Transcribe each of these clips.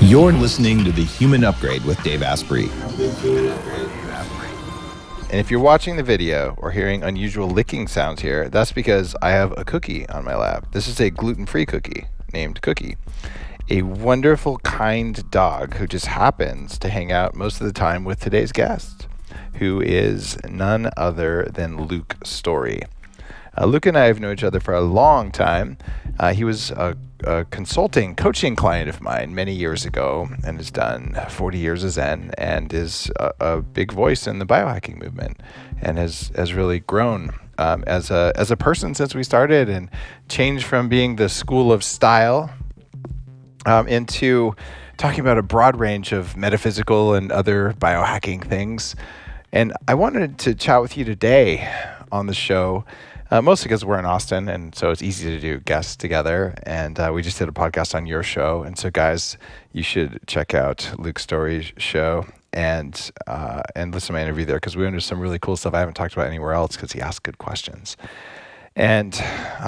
You're listening to The Human Upgrade with Dave Asprey. And if you're watching the video or hearing unusual licking sounds here, that's because I have a cookie on my lap. This is a gluten-free cookie named Cookie, a wonderful, kind dog who just happens to hang out most of the time with today's guest, who is none other than Luke Storey. Luke and I have known each other for a long time. He was a consulting, coaching client of mine many years ago and has done 40 years of Zen and is a big voice in the biohacking movement and has really grown as a person since we started and changed from being the school of style into talking about a broad range of metaphysical and other biohacking things. And I wanted to chat with you today on the show, mostly because we're in Austin, and so it's easy to do guests together. And we just did a podcast on your show, and so guys, you should check out Luke Storey's show and listen to my interview there because we went into some really cool stuff I haven't talked about anywhere else because he asked good questions. And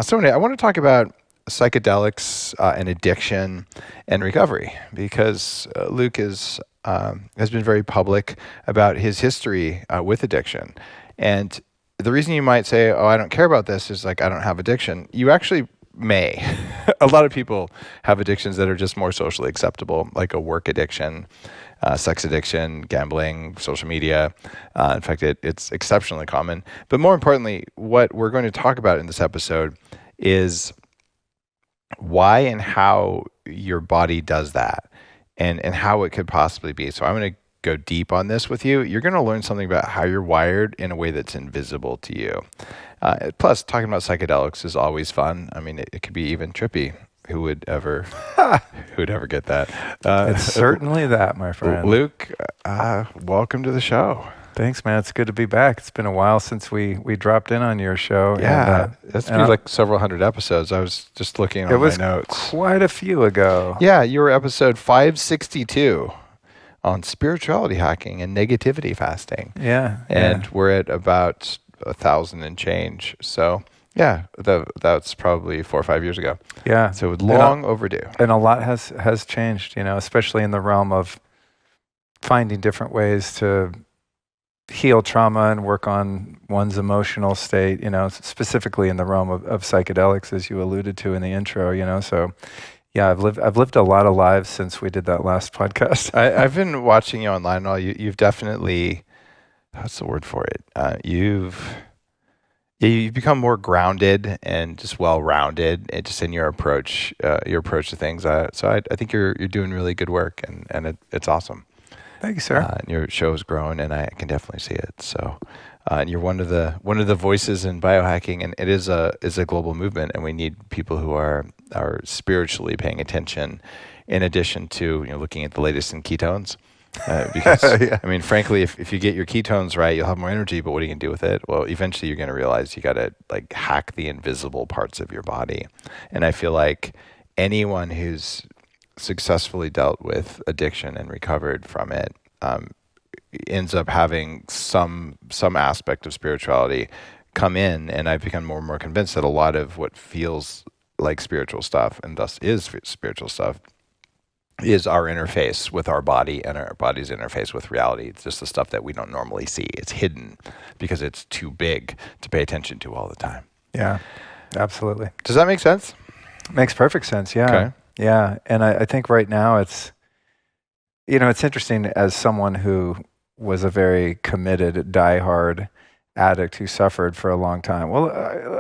so anyway, I want to talk about psychedelics and addiction and recovery because Luke has been very public about his history with addiction. And the reason you might say, oh, I don't care about this is like, I don't have addiction. You actually may. A lot of people have addictions that are just more socially acceptable, like a work addiction, sex addiction, gambling, social media. In fact, it's exceptionally common. But more importantly, what we're going to talk about in this episode is why and how your body does that and how it could possibly be. So I'm going to go deep on this with you. You're going to learn something about how you're wired in a way that's invisible to you. Plus, talking about psychedelics is always fun. I mean, it could be even trippy. Who would ever get that? It's certainly that, my friend. Luke, welcome to the show. Thanks, man. It's good to be back. It's been a while since we dropped in on your show. Yeah, that's been like several hundred episodes. I was just looking on my notes. It was quite a few ago. Yeah, you were episode 562 on spirituality hacking and negativity fasting. Yeah. And we're at about 1,000 and change. So yeah, that's probably 4 or 5 years ago. Yeah. So it was long overdue. And a lot has changed, especially in the realm of finding different ways to heal trauma and work on one's emotional state, specifically in the realm of psychedelics, as you alluded to in the intro, so yeah, I've lived a lot of lives since we did that last podcast. I've been watching you online and all. You've definitely, what's the word for it? You've become more grounded and just well-rounded, and just in your approach to things. So I think you're doing really good work, and it's awesome. Thank you, sir. And your show's grown, and I can definitely see it. So, and you're one of the voices in biohacking, and it is a global movement, and we need people who are spiritually paying attention, in addition to looking at the latest in ketones. Because yeah. I mean, frankly, if you get your ketones right, you'll have more energy. But what are you gonna do with it? Well, eventually you're gonna realize you gotta hack the invisible parts of your body. And I feel like anyone who's successfully dealt with addiction and recovered from it ends up having some aspect of spirituality come in, and I've become more and more convinced that a lot of what feels like spiritual stuff, and thus is spiritual stuff, is our interface with our body and our body's interface with reality. It's just the stuff that we don't normally see. It's hidden because it's too big to pay attention to all the time. Yeah, absolutely. Does that make sense? Makes perfect sense, yeah. Okay. Yeah, and I think right now it's interesting as someone who was a very committed, diehard addict who suffered for a long time. Well,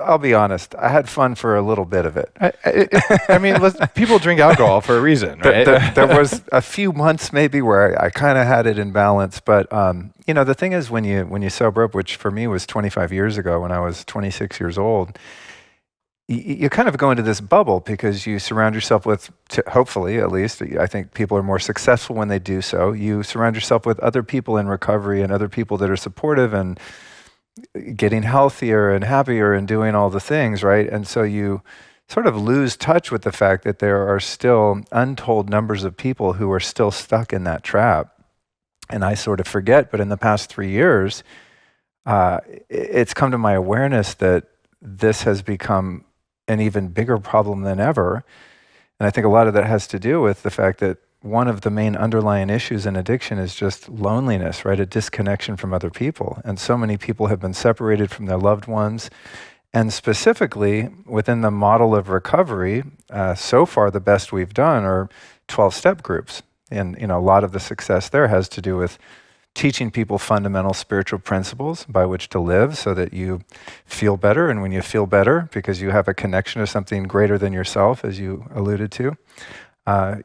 I'll be honest, I had fun for a little bit of it. I mean, people drink alcohol for a reason, right? There was a few months maybe where I kind of had it in balance, but the thing is when you sober up, which for me was 25 years ago when I was 26 years old, you kind of go into this bubble because you surround yourself with, hopefully at least, I think people are more successful when they do so. You surround yourself with other people in recovery and other people that are supportive and getting healthier and happier and doing all the things, right? And so you sort of lose touch with the fact that there are still untold numbers of people who are still stuck in that trap. And I sort of forget, but in the past 3 years, it's come to my awareness that this has become an even bigger problem than ever. And I think a lot of that has to do with the fact that one of the main underlying issues in addiction is just loneliness, right? A disconnection from other people. And so many people have been separated from their loved ones. And specifically, within the model of recovery, so far the best we've done are 12-step groups. And a lot of the success there has to do with teaching people fundamental spiritual principles by which to live so that you feel better. And when you feel better, because you have a connection to something greater than yourself, as you alluded to,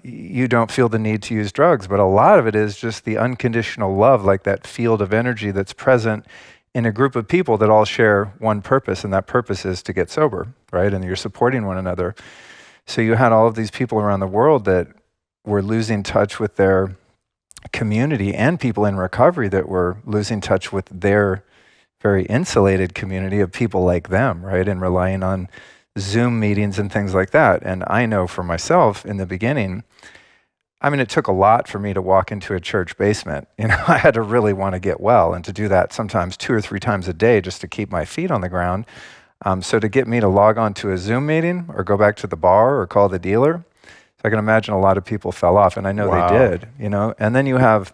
you don't feel the need to use drugs. But a lot of it is just the unconditional love, like that field of energy that's present in a group of people that all share one purpose, and that purpose is to get sober, right? And you're supporting one another. So you had all of these people around the world that were losing touch with their community, and people in recovery that were losing touch with their very insulated community of people like them, right? And relying on Zoom meetings and things like that. And I know for myself in the beginning, I mean, it took a lot for me to walk into a church basement. I had to really want to get well, and to do that sometimes 2 or 3 times a day just to keep my feet on the ground. So to get me to log on to a Zoom meeting or go back to the bar or call the dealer, so I can imagine a lot of people fell off, and I know they did, And then you have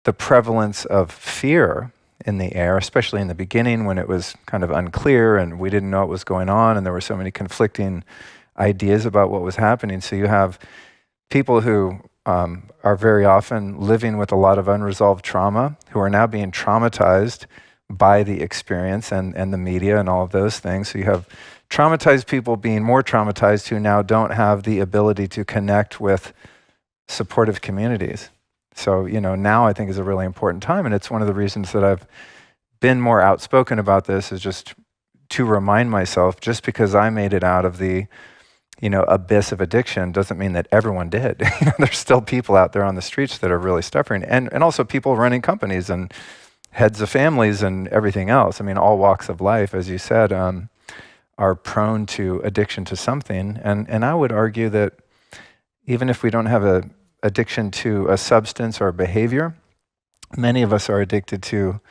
the prevalence of fear in the air, especially in the beginning when it was kind of unclear and we didn't know what was going on, and there were so many conflicting ideas about what was happening. So you have people who are very often living with a lot of unresolved trauma, who are now being traumatized by the experience and the media and all of those things. So you have traumatized people being more traumatized who now don't have the ability to connect with supportive communities. So, now I think is a really important time. And it's one of the reasons that I've been more outspoken about this, is just to remind myself, just because I made it out of the, abyss of addiction doesn't mean that everyone did. There's still people out there on the streets that are really suffering, and also people running companies and heads of families and everything else. I mean, all walks of life, as you said, are prone to addiction to something. And I would argue that even if we don't have a addiction to a substance or a behavior, many of us are addicted to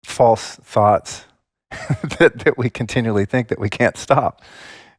false thoughts that we continually think that we can't stop.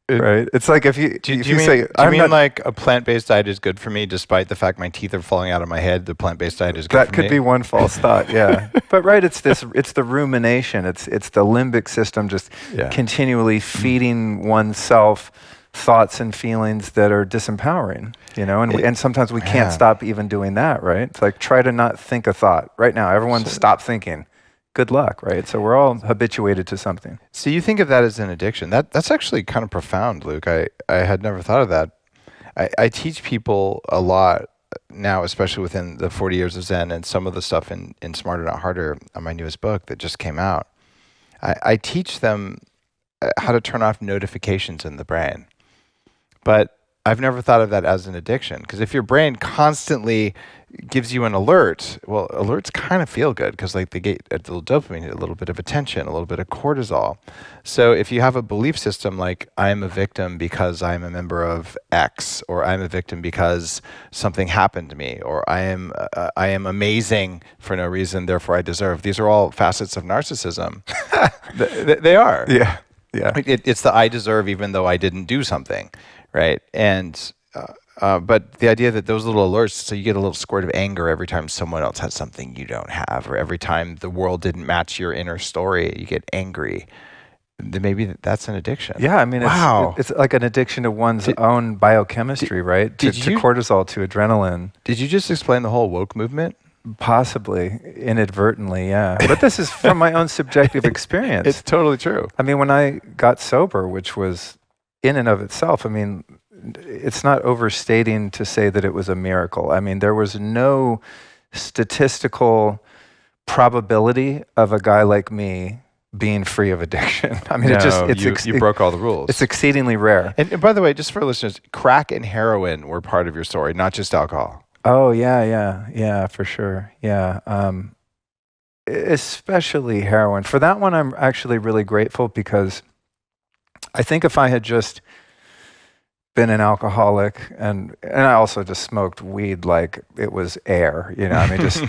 Right? It's like if you mean like a plant-based diet is good for me despite the fact my teeth are falling out of my head, the plant-based diet is good for me? That could be one false thought, yeah. But right, it's the rumination, it's the limbic system just continually feeding oneself thoughts and feelings that are disempowering, and sometimes we can't stop even doing that, right? It's like, try to not think a thought. Right now, everyone stop thinking. Good luck, right? So we're all habituated to something. So you think of that as an addiction. That's actually kind of profound, Luke. I had never thought of that. I teach people a lot now, especially within the 40 years of Zen and some of the stuff in Smarter Not Harder, my newest book that just came out. I teach them how to turn off notifications in the brain. But I've never thought of that as an addiction, because if your brain constantly gives you an alert, well, alerts kind of feel good because they get a little dopamine, a little bit of attention, a little bit of cortisol. So if you have a belief system like, I'm a victim because I'm a member of X, or I'm a victim because something happened to me, or I am amazing for no reason, therefore I deserve. These are all facets of narcissism. They are. Yeah. It's the I deserve even though I didn't do something, right? And but the idea that those little alerts, so you get a little squirt of anger every time someone else has something you don't have, or every time the world didn't match your inner story, you get angry. Then maybe that's an addiction. Yeah, I mean, it's like an addiction to one's own biochemistry, right? To cortisol, to adrenaline. Did you just explain the whole woke movement? Possibly, inadvertently, yeah. But this is from my own subjective experience. It's totally true. I mean, when I got sober, which was in and of itself, I mean, it's not overstating to say that it was a miracle. I mean, there was no statistical probability of a guy like me being free of addiction. I mean, you broke all the rules. It's exceedingly rare. And by the way, just for listeners, crack and heroin were part of your story, not just alcohol. Oh, yeah, for sure. Yeah. Especially heroin. For that one, I'm actually really grateful, because I think if I had just been an alcoholic, and I also just smoked weed like it was air, I mean, just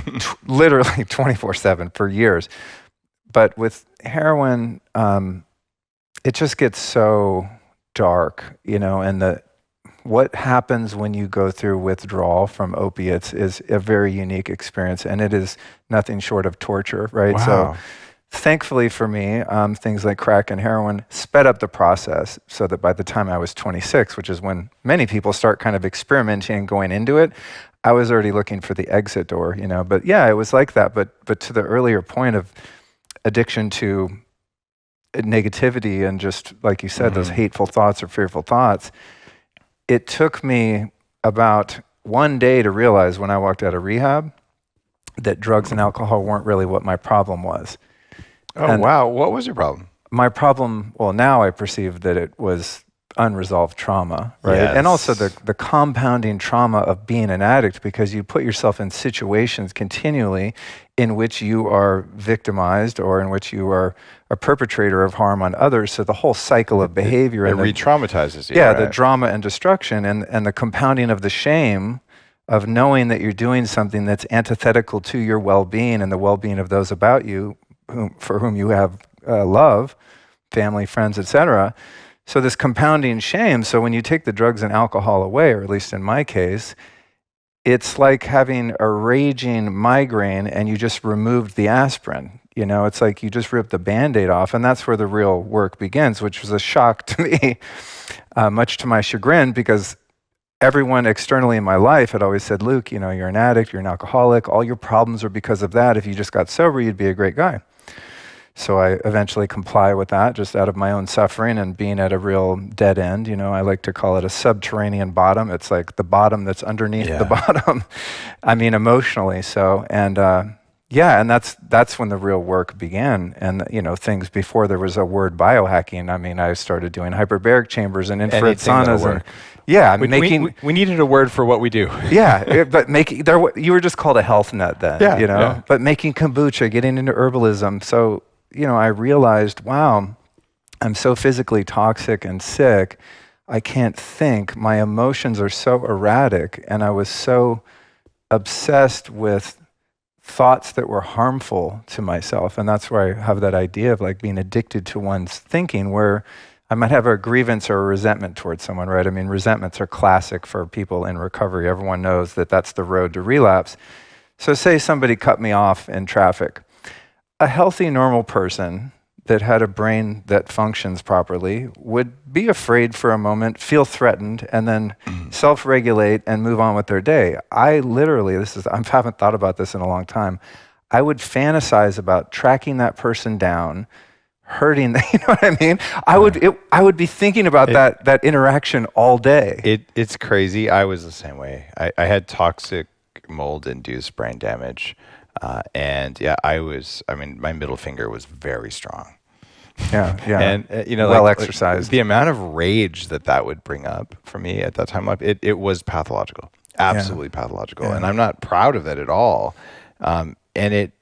literally 24/7 for years. But with heroin, it just gets so dark, and what happens when you go through withdrawal from opiates is a very unique experience, and it is nothing short of torture, right? Wow. So thankfully for me, things like crack and heroin sped up the process so that by the time I was 26, which is when many people start kind of experimenting and going into it, I was already looking for the exit door, you know. But yeah, it was like that. But to the earlier point of addiction to negativity and just, like you said, those hateful thoughts or fearful thoughts, it took me about one day to realize when I walked out of rehab that drugs and alcohol weren't really what my problem was. Oh, And wow. What was your problem? my problem, well, now I perceive that it was unresolved trauma, right? And also the compounding trauma of being an addict, because you put yourself in situations continually in which you are victimized or in which you are a perpetrator of harm on others. So the whole cycle of behavior It and re-traumatizes you. yeah, right? the drama and destruction and the compounding of the shame of knowing that you're doing something that's antithetical to your well-being and the well-being of those about you, for whom you have love, family, friends, etc. So this compounding shame. So when you take the drugs and alcohol away, or at least in my case, it's like having a raging migraine and you just removed the aspirin. You know, it's like you just ripped the Band-Aid off, and that's where the real work begins, which was a shock to me, much to my chagrin, because everyone externally in my life had always said, Luke, you know, you're an addict, you're an alcoholic, all your problems are because of that. If you just got sober, you'd be a great guy. So I eventually comply with that just out of my own suffering and being at a real dead end. You know, I like to call it a subterranean bottom. It's like the bottom that's underneath the bottom. I mean, emotionally. So, and yeah, and that's when the real work began. And, you know, things before there was a word biohacking. I mean, I started doing hyperbaric chambers and infrared saunas. And, yeah, we needed a word for what we do. Yeah, but you were just called a health nut then, you know? Yeah. But making kombucha, getting into herbalism. So, you know, I realized, wow, I'm so physically toxic and sick, I can't think. My emotions are so erratic, and I was so obsessed with thoughts that were harmful to myself. And that's where I have that idea of like being addicted to one's thinking, where I might have a grievance or a resentment towards someone, right? I mean, resentments are classic for people in recovery. Everyone knows that that's the road to relapse. So say somebody cut me off in traffic. A healthy, normal person that had a brain that functions properly would be afraid for a moment, feel threatened, and then self-regulate and move on with their day. I literally, I haven't thought about this in a long time. I would fantasize about tracking that person down, hurting them, you know what I mean? I would be thinking about that interaction all day. It's crazy. I was the same way. I had toxic mold-induced brain damage. And yeah, my middle finger was very strong. Yeah. And, you know, well exercised. The amount of rage that would bring up for me at that time, it was pathological, absolutely pathological. Yeah. And I'm not proud of that at all. And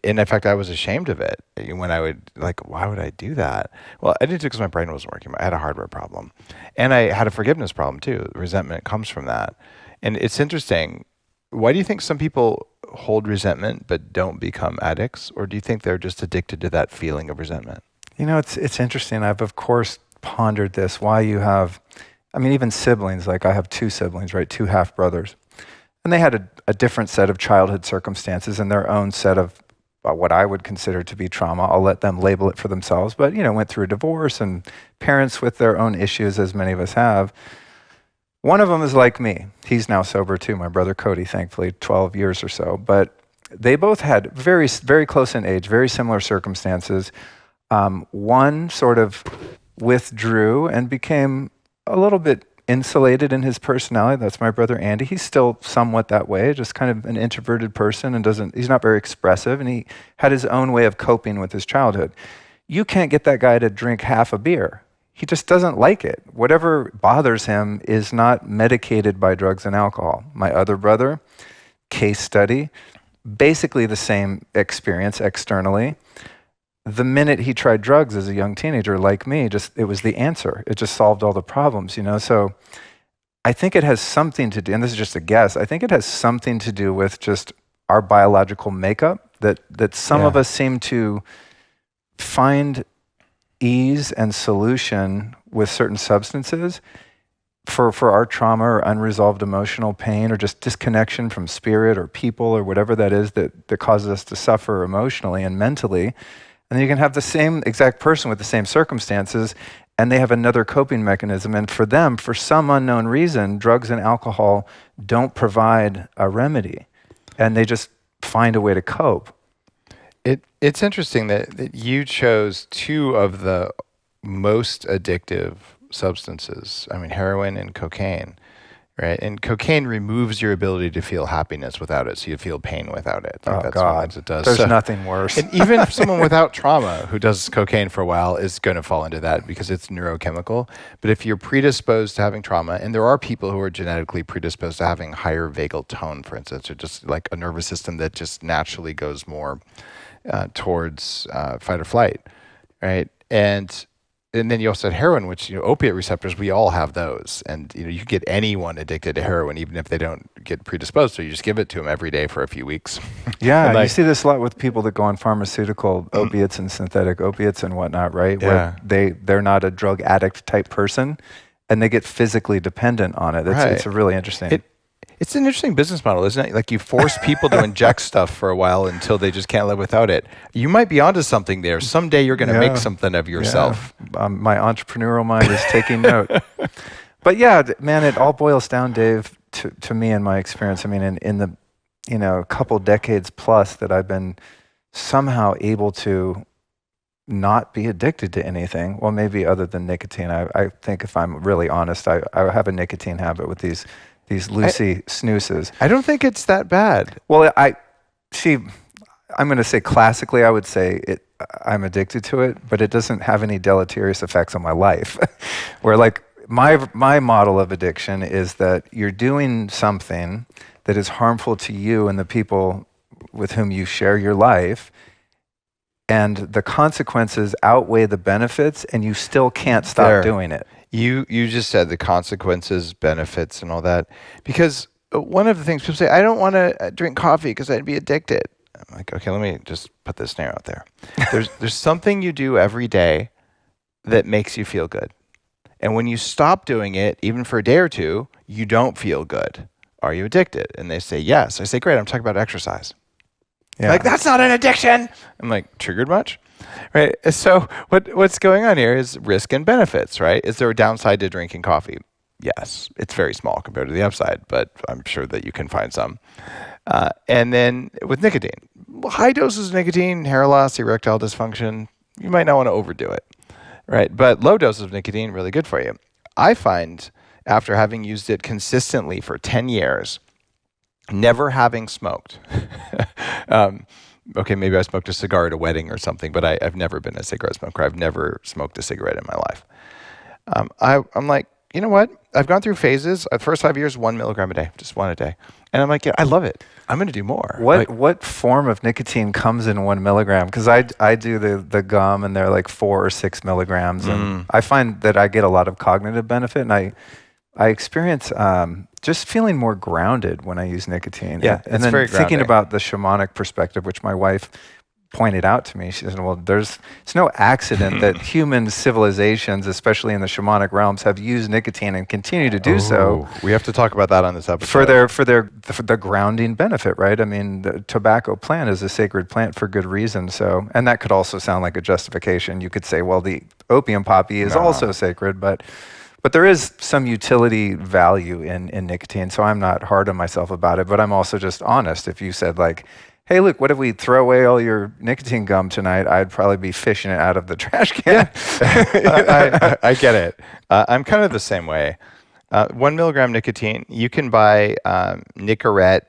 in fact, I was ashamed of it when I would, like, why would I do that? Well, I did it because my brain wasn't working. I had a hardware problem. And I had a forgiveness problem too. Resentment comes from that. And it's interesting. Why do you think some people hold resentment but don't become addicts? Or do you think they're just addicted to that feeling of resentment? You know, it's interesting. I've, of course, pondered this, why you have, I mean, even siblings, like I have two siblings, right? Two half-brothers. And they had a different set of childhood circumstances and their own set of what I would consider to be trauma. I'll let them label it for themselves. But, you know, went through a divorce and parents with their own issues, as many of us have. One of them is like me. He's now sober too, my brother Cody, thankfully, 12 years or so. But they both had very, very close in age, very similar circumstances. One sort of withdrew and became a little bit insulated in his personality. That's my brother Andy. He's still somewhat that way, just kind of an introverted person and he's not very expressive, and he had his own way of coping with his childhood. You can't get that guy to drink half a beer. He just doesn't like it. Whatever bothers him is not medicated by drugs and alcohol. My other brother, case study, basically the same experience externally. The minute he tried drugs as a young teenager, like me, it was the answer. It just solved all the problems, you know? So I think it has something to do, and this is just a guess, I think it has something to do with just our biological makeup, that some of us seem to find ease and solution with certain substances for our trauma or unresolved emotional pain or just disconnection from spirit or people or whatever that is that causes us to suffer emotionally and mentally. And then you can have the same exact person with the same circumstances, and they have another coping mechanism. And for them, for some unknown reason, drugs and alcohol don't provide a remedy, and they just find a way to cope. It's interesting that you chose two of the most addictive substances. I mean, heroin and cocaine, right? And cocaine removes your ability to feel happiness without it, so you feel pain without it. Like that's God, what it does. There's nothing worse. And even someone without trauma who does cocaine for a while is going to fall into that because it's neurochemical. But if you're predisposed to having trauma, and there are people who are genetically predisposed to having higher vagal tone, for instance, or just like a nervous system that just naturally goes more towards fight or flight, right? And then you also had heroin, which, opiate receptors, we all have those. And, you get anyone addicted to heroin, even if they don't get predisposed. So you just give it to them every day for a few weeks. Yeah, you see this a lot with people that go on pharmaceutical opiates and synthetic opiates and whatnot, right? Yeah. Where they're not a drug addict type person, and they get physically dependent on it. It's a really interesting. It's an interesting business model, isn't it? Like you force people to inject stuff for a while until they just can't live without it. You might be onto something there. Someday you're going to make something of yourself. Yeah. My entrepreneurial mind is taking note. But yeah, man, it all boils down, Dave, to me and my experience. I mean, in the couple decades plus that I've been somehow able to not be addicted to anything. Well, maybe other than nicotine. I think if I'm really honest, I have a nicotine habit with these loosey snoozes. I don't think it's that bad. Well, I'm going to say classically, I would say I'm addicted to it, but it doesn't have any deleterious effects on my life. Where like my model of addiction is that you're doing something that is harmful to you and the people with whom you share your life, and the consequences outweigh the benefits, and you still can't stop doing it. You just said the consequences, benefits, and all that. Because one of the things people say, I don't want to drink coffee because I'd be addicted. I'm like, okay, let me just put this snare out there. There's something you do every day that makes you feel good. And when you stop doing it, even for a day or two, you don't feel good. Are you addicted? And they say, yes. I say, great, I'm talking about exercise. Yeah. Like, that's not an addiction. I'm like, triggered much? Right. So what's going on here is risk and benefits, right? Is there a downside to drinking coffee? Yes. It's very small compared to the upside, but I'm sure that you can find some. And then with nicotine, high doses of nicotine, hair loss, erectile dysfunction, you might not want to overdo it, right? But low doses of nicotine, really good for you. I find after having used it consistently for 10 years, never having smoked, okay, maybe I smoked a cigar at a wedding or something, but I've never been a cigarette smoker. I've never smoked a cigarette in my life. I'm like, you know what? I've gone through phases. The first 5 years, 1 milligram a day, just one a day. And I'm like, yeah, I love it. I'm going to do more. What form of nicotine comes in 1 milligram? Because I do the gum, and they're like 4 or 6 milligrams. And I find that I get a lot of cognitive benefit, and I experience just feeling more grounded when I use nicotine. Yeah, and then thinking about the shamanic perspective, which my wife pointed out to me. She said, well, it's no accident that human civilizations, especially in the shamanic realms, have used nicotine and continue to do so. We have to talk about that on this episode. For the grounding benefit, right? I mean, the tobacco plant is a sacred plant for good reason. So, and that could also sound like a justification. You could say, well, the opium poppy is also sacred, but there is some utility value in nicotine, so I'm not hard on myself about it, but I'm also just honest. If you said like, hey, look, what if we throw away all your nicotine gum tonight? I'd probably be fishing it out of the trash can. Yeah. I get it. I'm kind of the same way. 1 milligram nicotine, you can buy Nicorette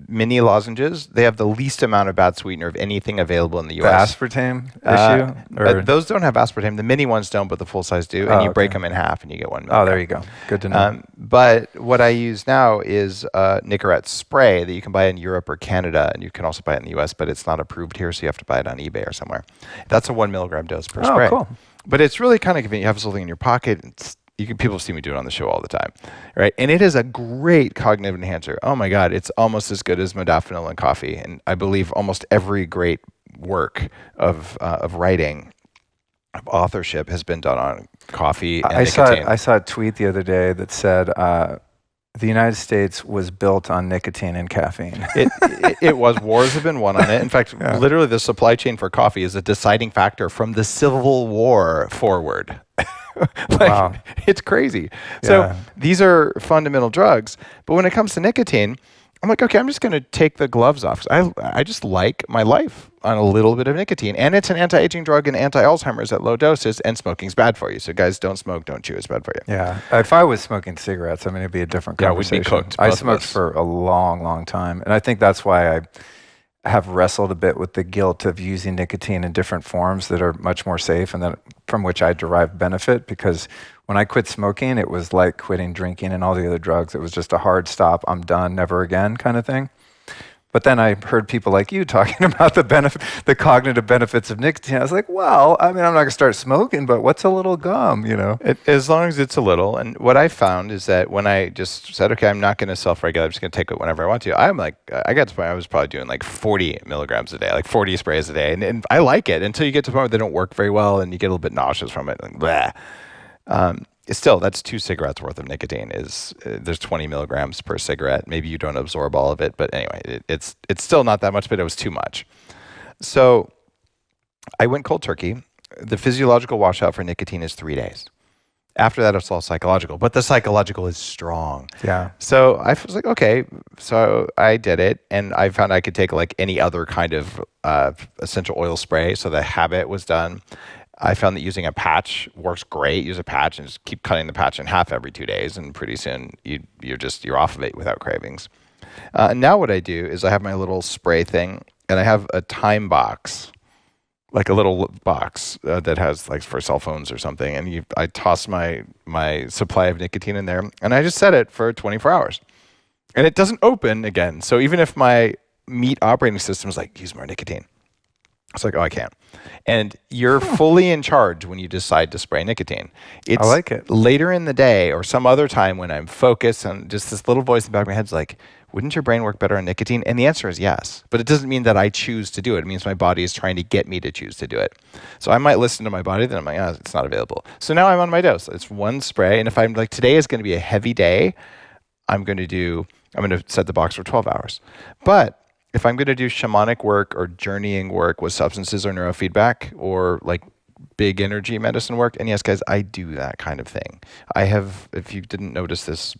mini lozenges. They have the least amount of bad sweetener of anything available in the U.S. The aspartame issue? Those don't have aspartame. The mini ones don't, but the full size do. And you break them in half and you get 1 milligram. Oh, there you go. Good to know. But what I use now is Nicorette spray that you can buy in Europe or Canada, and you can also buy it in the U.S., but it's not approved here, so you have to buy it on eBay or somewhere. That's a 1 milligram dose per spray. Oh, cool. But it's really kind of convenient. You have something in your pocket. People see me do it on the show all the time, right? And it is a great cognitive enhancer. Oh my God, it's almost as good as modafinil and coffee. And I believe almost every great work of writing authorship has been done on coffee and I nicotine. saw a tweet the other day that said the United States was built on nicotine and caffeine. It was. Wars have been won on it. In fact, literally the supply chain for coffee is a deciding factor from the Civil War forward. Wow. It's crazy. So these are fundamental drugs. But when it comes to nicotine, I'm like, okay, I'm just going to take the gloves off. I just like my life on a little bit of nicotine. And it's an anti-aging drug and anti-Alzheimer's at low doses, and smoking's bad for you. So guys, don't smoke, don't chew. It's bad for you. Yeah. If I was smoking cigarettes, I mean, it'd be a different conversation. We'd be cooked. I smoked for a long, long time. And I think that's why I have wrestled a bit with the guilt of using nicotine in different forms that are much more safe and that from which I derive benefit, because when I quit smoking, it was like quitting drinking and all the other drugs. It was just a hard stop, I'm done, never again kind of thing. But then I heard people like you talking about the cognitive benefits of nicotine. I was like, well, I mean, I'm not going to start smoking, but what's a little gum, you know? As long as it's a little. And what I found is that when I just said, okay, I'm not going to self-regulate, I'm just going to take it whenever I want to, I'm like, I got to the point I was probably doing like 40 milligrams a day, like 40 sprays a day. And I like it until you get to the point where they don't work very well and you get a little bit nauseous from it. Like, blah. Still, that's 2 cigarettes worth of nicotine. There's 20 milligrams per cigarette. Maybe you don't absorb all of it, but anyway, it's still not that much, but it was too much. So I went cold turkey. The physiological washout for nicotine is 3 days. After that, it's all psychological, but the psychological is strong. Yeah. So I was like, okay. So I did it, and I found I could take like any other kind of essential oil spray. So the habit was done. I found that using a patch works great. Use a patch and just keep cutting the patch in half every 2 days, and pretty soon you're off of it without cravings. And now what I do is I have my little spray thing, and I have a time box, like a little box that has like for cell phones or something, and I toss my supply of nicotine in there, and I just set it for 24 hours, and it doesn't open again. So even if my meat operating system is like, use more nicotine, it's like, oh, I can't. And you're fully in charge when you decide to spray nicotine. I like it. Later in the day or some other time when I'm focused, and just this little voice in the back of my head's like, wouldn't your brain work better on nicotine? And the answer is yes. But it doesn't mean that I choose to do it. It means my body is trying to get me to choose to do it. So I might listen to my body, then I'm like, oh, it's not available. So now I'm on my dose. It's 1 spray. And if I'm like, today is going to be a heavy day, I'm going to set the box for 12 hours. But if I'm going to do shamanic work or journeying work with substances or neurofeedback or like big energy medicine work, and yes, guys, I do that kind of thing. I have, if you didn't notice this,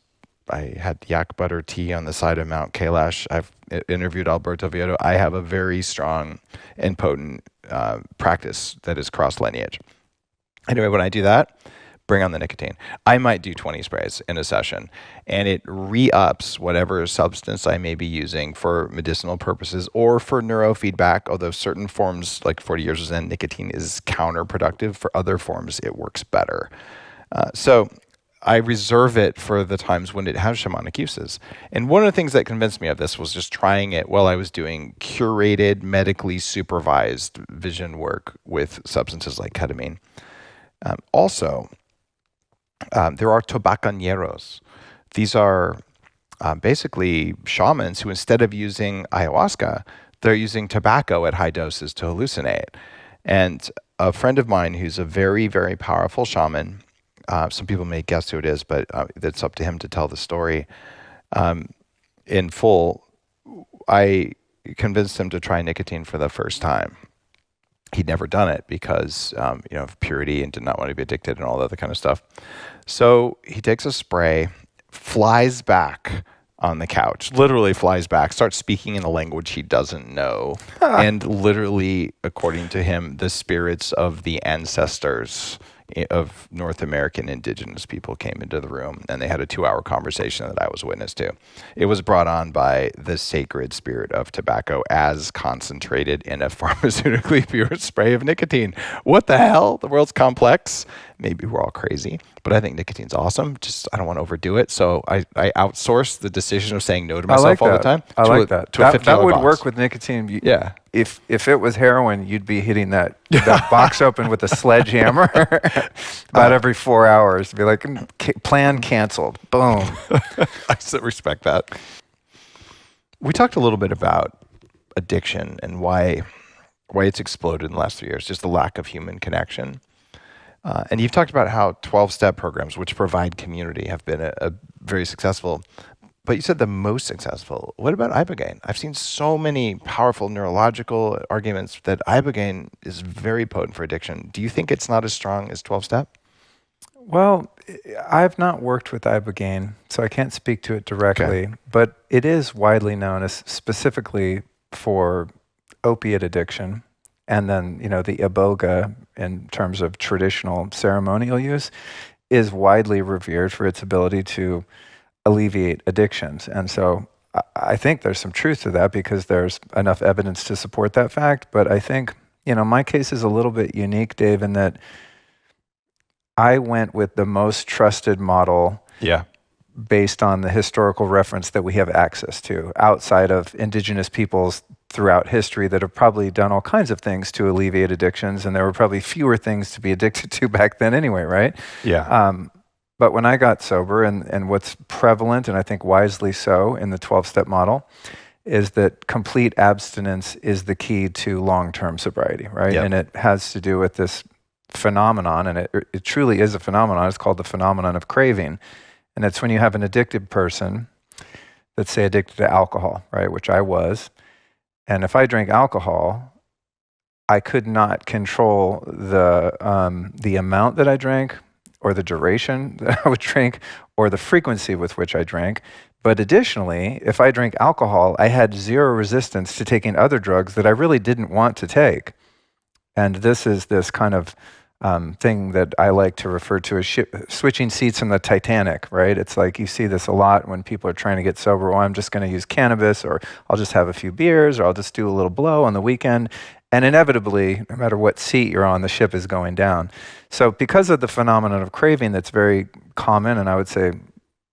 I had yak butter tea on the side of Mount Kailash. I've interviewed Alberto Vieto. I have a very strong and potent practice that is cross lineage. Anyway, when I do that, bring on the nicotine. I might do 20 sprays in a session, and it re-ups whatever substance I may be using for medicinal purposes or for neurofeedback, although certain forms, like 40 years of Zen, nicotine is counterproductive. For other forms, it works better. So I reserve it for the times when it has shamanic uses. And one of the things that convinced me of this was just trying it while I was doing curated, medically supervised vision work with substances like ketamine. Also, there are tobacaneros. These are basically shamans who, instead of using ayahuasca, they're using tobacco at high doses to hallucinate. And a friend of mine who's a very, very powerful shaman, some people may guess who it is, but it's up to him to tell the story in full. I convinced him to try nicotine for the first time. He'd never done it because, of purity and did not want to be addicted and all that other kind of stuff. So he takes a spray, flies back on the couch, literally flies back, starts speaking in a language he doesn't know. And literally, according to him, the spirits of the ancestors of North American indigenous people came into the room, and they had a 2-hour conversation that I was witness to. It was brought on by the sacred spirit of tobacco as concentrated in a pharmaceutically pure spray of nicotine. What the hell? The world's complex. Maybe we're all crazy, but I think nicotine's awesome. Just I don't want to overdo it, so I outsource the decision of saying no to myself all the time. I like that. To a $50 that would box. work with nicotine. Yeah. If it was heroin, you'd be hitting that box open with a sledgehammer about every 4 hours. Be like, plan canceled. Boom. I so respect that. We talked a little bit about addiction and why it's exploded in the last 3 years, just the lack of human connection. And you've talked about how 12-step programs, which provide community, have been a very successful. But you said the most successful. What about Ibogaine? I've seen so many powerful neurological arguments that Ibogaine is very potent for addiction. Do you think it's not as strong as 12-step? Well, I've not worked with Ibogaine, so I can't speak to it directly, but it is widely known as specifically for opiate addiction. And then, the iboga, in terms of traditional ceremonial use, is widely revered for its ability to alleviate addictions. And so I think there's some truth to that because there's enough evidence to support that fact. But I think, my case is a little bit unique, Dave, in that I went with the most trusted model based on the historical reference that we have access to outside of indigenous peoples throughout history that have probably done all kinds of things to alleviate addictions. And there were probably fewer things to be addicted to back then anyway, right? Yeah. But when I got sober, and what's prevalent, and I think wisely so, in the 12-step model, is that complete abstinence is the key to long-term sobriety, right? Yep. And it has to do with this phenomenon, and it truly is a phenomenon. It's called the phenomenon of craving. And it's when you have an addicted person, let's say addicted to alcohol, right, which I was, and if I drank alcohol, I could not control the amount that I drank, or the duration that I would drink, or the frequency with which I drank. But additionally, if I drank alcohol, I had zero resistance to taking other drugs that I really didn't want to take. And this is this kind of thing that I like to refer to as switching seats on the Titanic, right? It's like you see this a lot when people are trying to get sober. I'm just going to use cannabis, or I'll just have a few beers, or I'll just do a little blow on the weekend. And inevitably, no matter what seat you're on, the ship is going down. So because of the phenomenon of craving that's very common, and I would say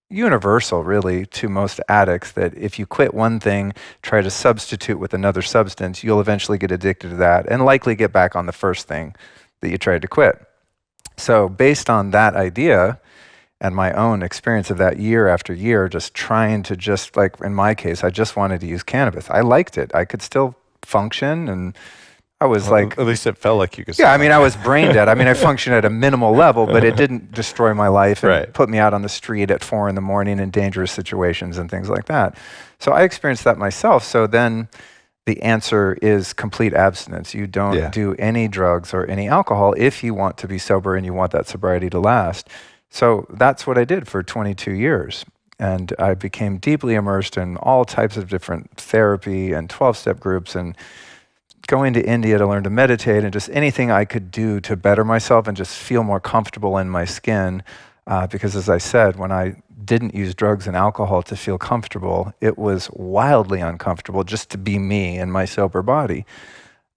universal really to most addicts, that if you quit one thing, try to substitute with another substance, you'll eventually get addicted to that and likely get back on the first thing that you tried to quit. So based on that idea and my own experience of that year after year, just trying to like in my case, I just wanted to use cannabis. I liked it. I could still function, and I was like... At least it felt like you could... Yeah, I mean, I was brain dead. I mean, I functioned at a minimal level, but it didn't destroy my life and put me out on the street at 4 a.m. in dangerous situations and things like that. So I experienced that myself. So then the answer is complete abstinence. You don't do any drugs or any alcohol if you want to be sober and you want that sobriety to last. So that's what I did for 22 years. And I became deeply immersed in all types of different therapy and 12-step groups, and going to India to learn to meditate, and just anything I could do to better myself and just feel more comfortable in my skin. Because as I said, when I didn't use drugs and alcohol to feel comfortable, it was wildly uncomfortable just to be me in my sober body.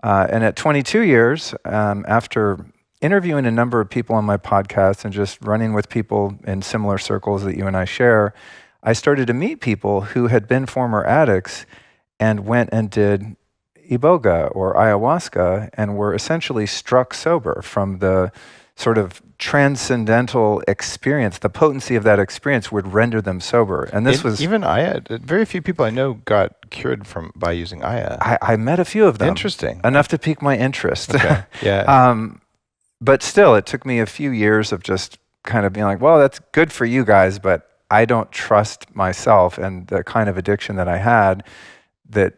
And at 22 years, after interviewing a number of people on my podcast and just running with people in similar circles that you and I share, I started to meet people who had been former addicts and went and did Iboga or Ayahuasca and were essentially struck sober from the sort of transcendental experience. The potency of that experience would render them sober. And this was... Even Aya, very few people I know got cured by using Aya. I met a few of them. Interesting. Enough to pique my interest. Okay. Yeah. But still, it took me a few years of just kind of being like, well, that's good for you guys, but I don't trust myself and the kind of addiction that I had, that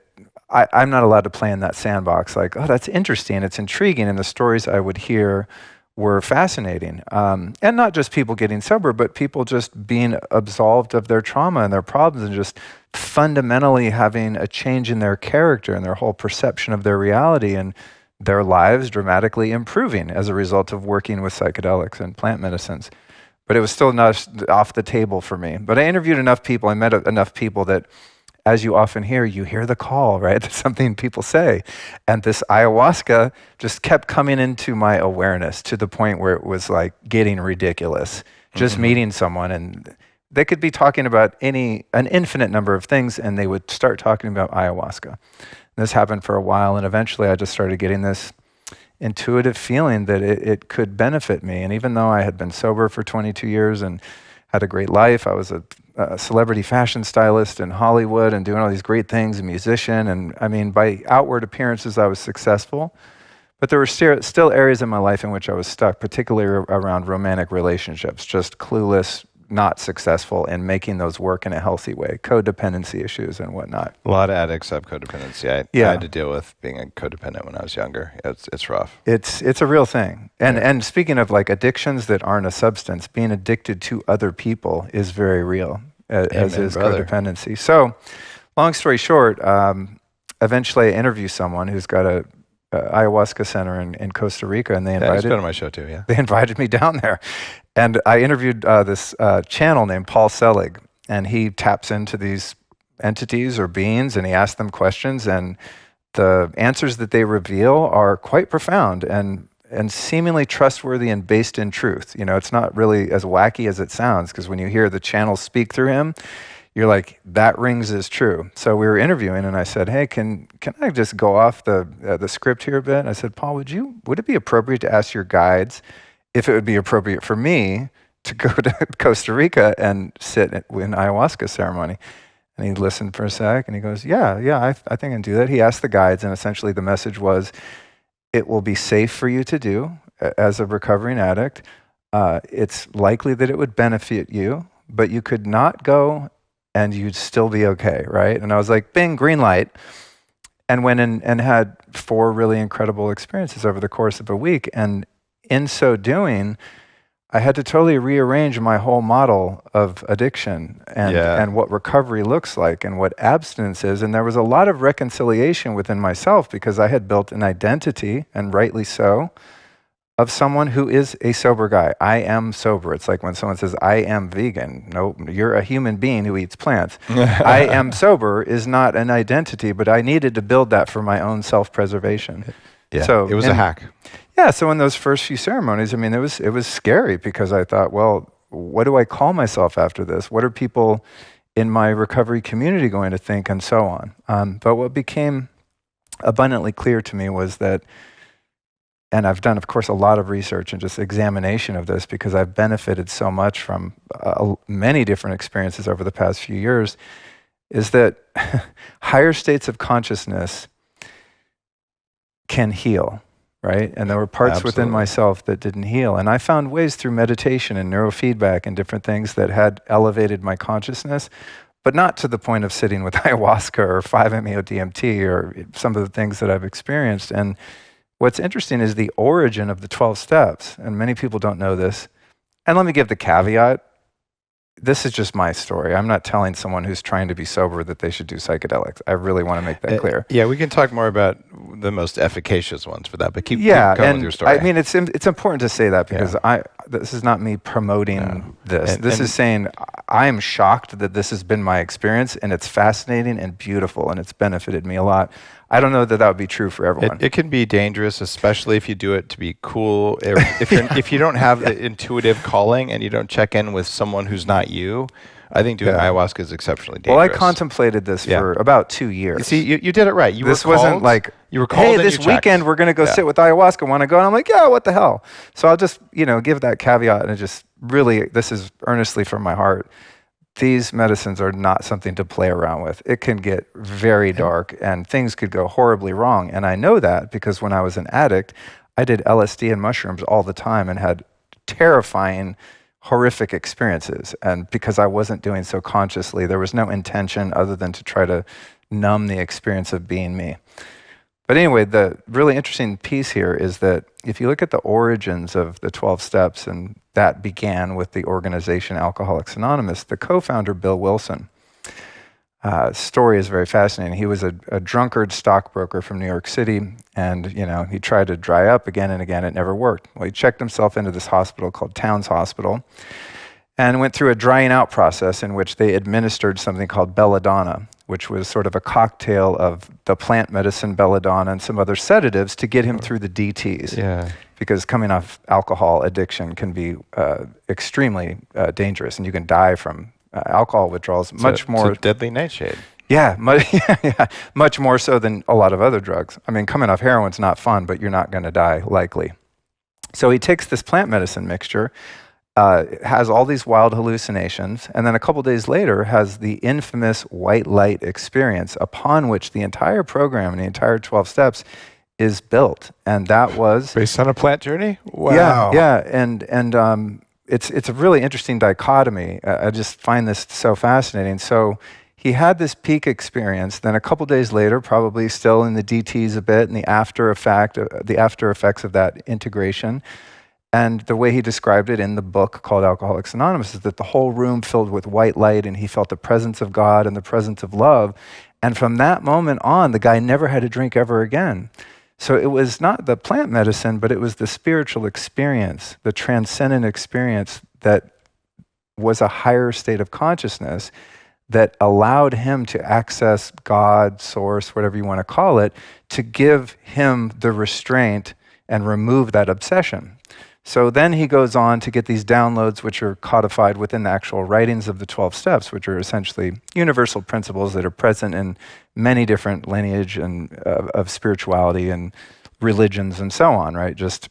I'm not allowed to play in that sandbox. Like, oh, that's interesting. It's intriguing. And the stories I would hear were fascinating. And not just people getting sober, but people just being absolved of their trauma and their problems and just fundamentally having a change in their character and their whole perception of their reality, and their lives dramatically improving as a result of working with psychedelics and plant medicines. But it was still not off the table for me. But I interviewed enough people, I met enough people that, as you often hear, you hear the call, right? That's something people say. And this ayahuasca just kept coming into my awareness to the point where it was like getting ridiculous. Just meeting someone, and they could be talking about an infinite number of things, and they would start talking about ayahuasca. This happened for a while, and eventually I just started getting this intuitive feeling that it could benefit me. And even though I had been sober for 22 years and had a great life, I was a celebrity fashion stylist in Hollywood and doing all these great things, a musician. And I mean, by outward appearances, I was successful. But there were still areas in my life in which I was stuck, particularly around romantic relationships, just clueless, not successful in making those work in a healthy way, codependency issues and whatnot. A lot of addicts have codependency. I had to deal with being a codependent when I was younger. It's rough. It's a real thing. And speaking of like addictions that aren't a substance, being addicted to other people is very real, as is codependency. So, long story short, eventually I interview someone who's got a ayahuasca center in Costa Rica, and they invited. He's been on my show too. Yeah, they invited me down there, and I interviewed this channel named Paul Selig, and he taps into these entities or beings, and he asks them questions, and the answers that they reveal are quite profound and seemingly trustworthy and based in truth. You know, it's not really as wacky as it sounds, because when you hear the channel speak through him, you're like, that rings as true. So we were interviewing, and I said, hey, can I just go off the script here a bit? I said, Paul, would it be appropriate to ask your guides if it would be appropriate for me to go to Costa Rica and sit in ayahuasca ceremony? And he listened for a sec, and he goes, yeah, I think I can do that. He asked the guides, and essentially the message was, it will be safe for you to do as a recovering addict. It's likely that it would benefit you, but you could not go and you'd still be okay, right? And I was like, bing, green light. And went in and had 4 really incredible experiences over the course of a week. And in so doing, I had to totally rearrange my whole model of addiction and what recovery looks like and what abstinence is. And there was a lot of reconciliation within myself, because I had built an identity, and rightly so, of someone who is a sober guy. I am sober. It's like when someone says, I am vegan. No, you're a human being who eats plants. I am sober is not an identity, but I needed to build that for my own self-preservation. Yeah, so it was a hack. Yeah, so in those first few ceremonies, I mean, it was scary, because I thought, well, what do I call myself after this? What are people in my recovery community going to think, and so on? But what became abundantly clear to me was that, and I've done, of course, a lot of research and just examination of this, because I've benefited so much from many different experiences over the past few years, is that higher states of consciousness can heal, right? And there were parts within myself that didn't heal. And I found ways through meditation and neurofeedback and different things that had elevated my consciousness, but not to the point of sitting with ayahuasca or 5-MeO-DMT or some of the things that I've experienced. And what's interesting is the origin of the 12 steps, and many people don't know this. And let me give the caveat. This is just my story. I'm not telling someone who's trying to be sober that they should do psychedelics. I really want to make that clear. Yeah, we can talk more about the most efficacious ones for that, but keep going with your story. I mean, it's important to say that, because this is not me promoting this. This is saying I am shocked that this has been my experience, and it's fascinating and beautiful, and it's benefited me a lot. I don't know that would be true for everyone. It can be dangerous, especially if you do it to be cool. If you don't have the intuitive calling and you don't check in with someone who's not you, I think doing ayahuasca is exceptionally dangerous. Well, I contemplated this for about 2 years. You see, you did it right. This wasn't like, you were called, hey, this weekend we're going to go sit with ayahuasca. Want to go? And I'm like, yeah, what the hell? So I'll just, give that caveat, and just really, this is earnestly from my heart. These medicines are not something to play around with. It can get very dark, and things could go horribly wrong. And I know that because when I was an addict, I did LSD and mushrooms all the time and had terrifying, horrific experiences. And because I wasn't doing so consciously, there was no intention other than to try to numb the experience of being me. But anyway, the really interesting piece here is that if you look at the origins of the 12 steps, and that began with the organization Alcoholics Anonymous, the co-founder, Bill Wilson, story is very fascinating. He was a drunkard stockbroker from New York City, and he tried to dry up again and again. It never worked. Well, he checked himself into this hospital called Towns Hospital, and went through a drying out process in which they administered something called belladonna, which was sort of a cocktail of the plant medicine belladonna and some other sedatives to get him through the DTs. Yeah. Because coming off alcohol addiction can be extremely dangerous, and you can die from alcohol withdrawals much more. It's a deadly nightshade. Yeah, much more so than a lot of other drugs. I mean, coming off heroin's not fun, but you're not going to die, likely. So he takes this plant medicine mixture, has all these wild hallucinations, and then a couple days later has the infamous white light experience, upon which the entire program and the entire 12 steps is built, and that was based on a plant journey. Wow. Yeah, and it's a really interesting dichotomy. I just find this so fascinating. So he had this peak experience. Then a couple days later, probably still in the DTs a bit, and the after effects of that integration. And the way he described it in the book called Alcoholics Anonymous is that the whole room filled with white light, and he felt the presence of God and the presence of love. And from that moment on, the guy never had a drink ever again. So it was not the plant medicine, but it was the spiritual experience, the transcendent experience that was a higher state of consciousness that allowed him to access God, source, whatever you want to call it, to give him the restraint and remove that obsession. So then he goes on to get these downloads, which are codified within the actual writings of the 12 steps, which are essentially universal principles that are present in many different lineage and of spirituality and religions and so on, right? Just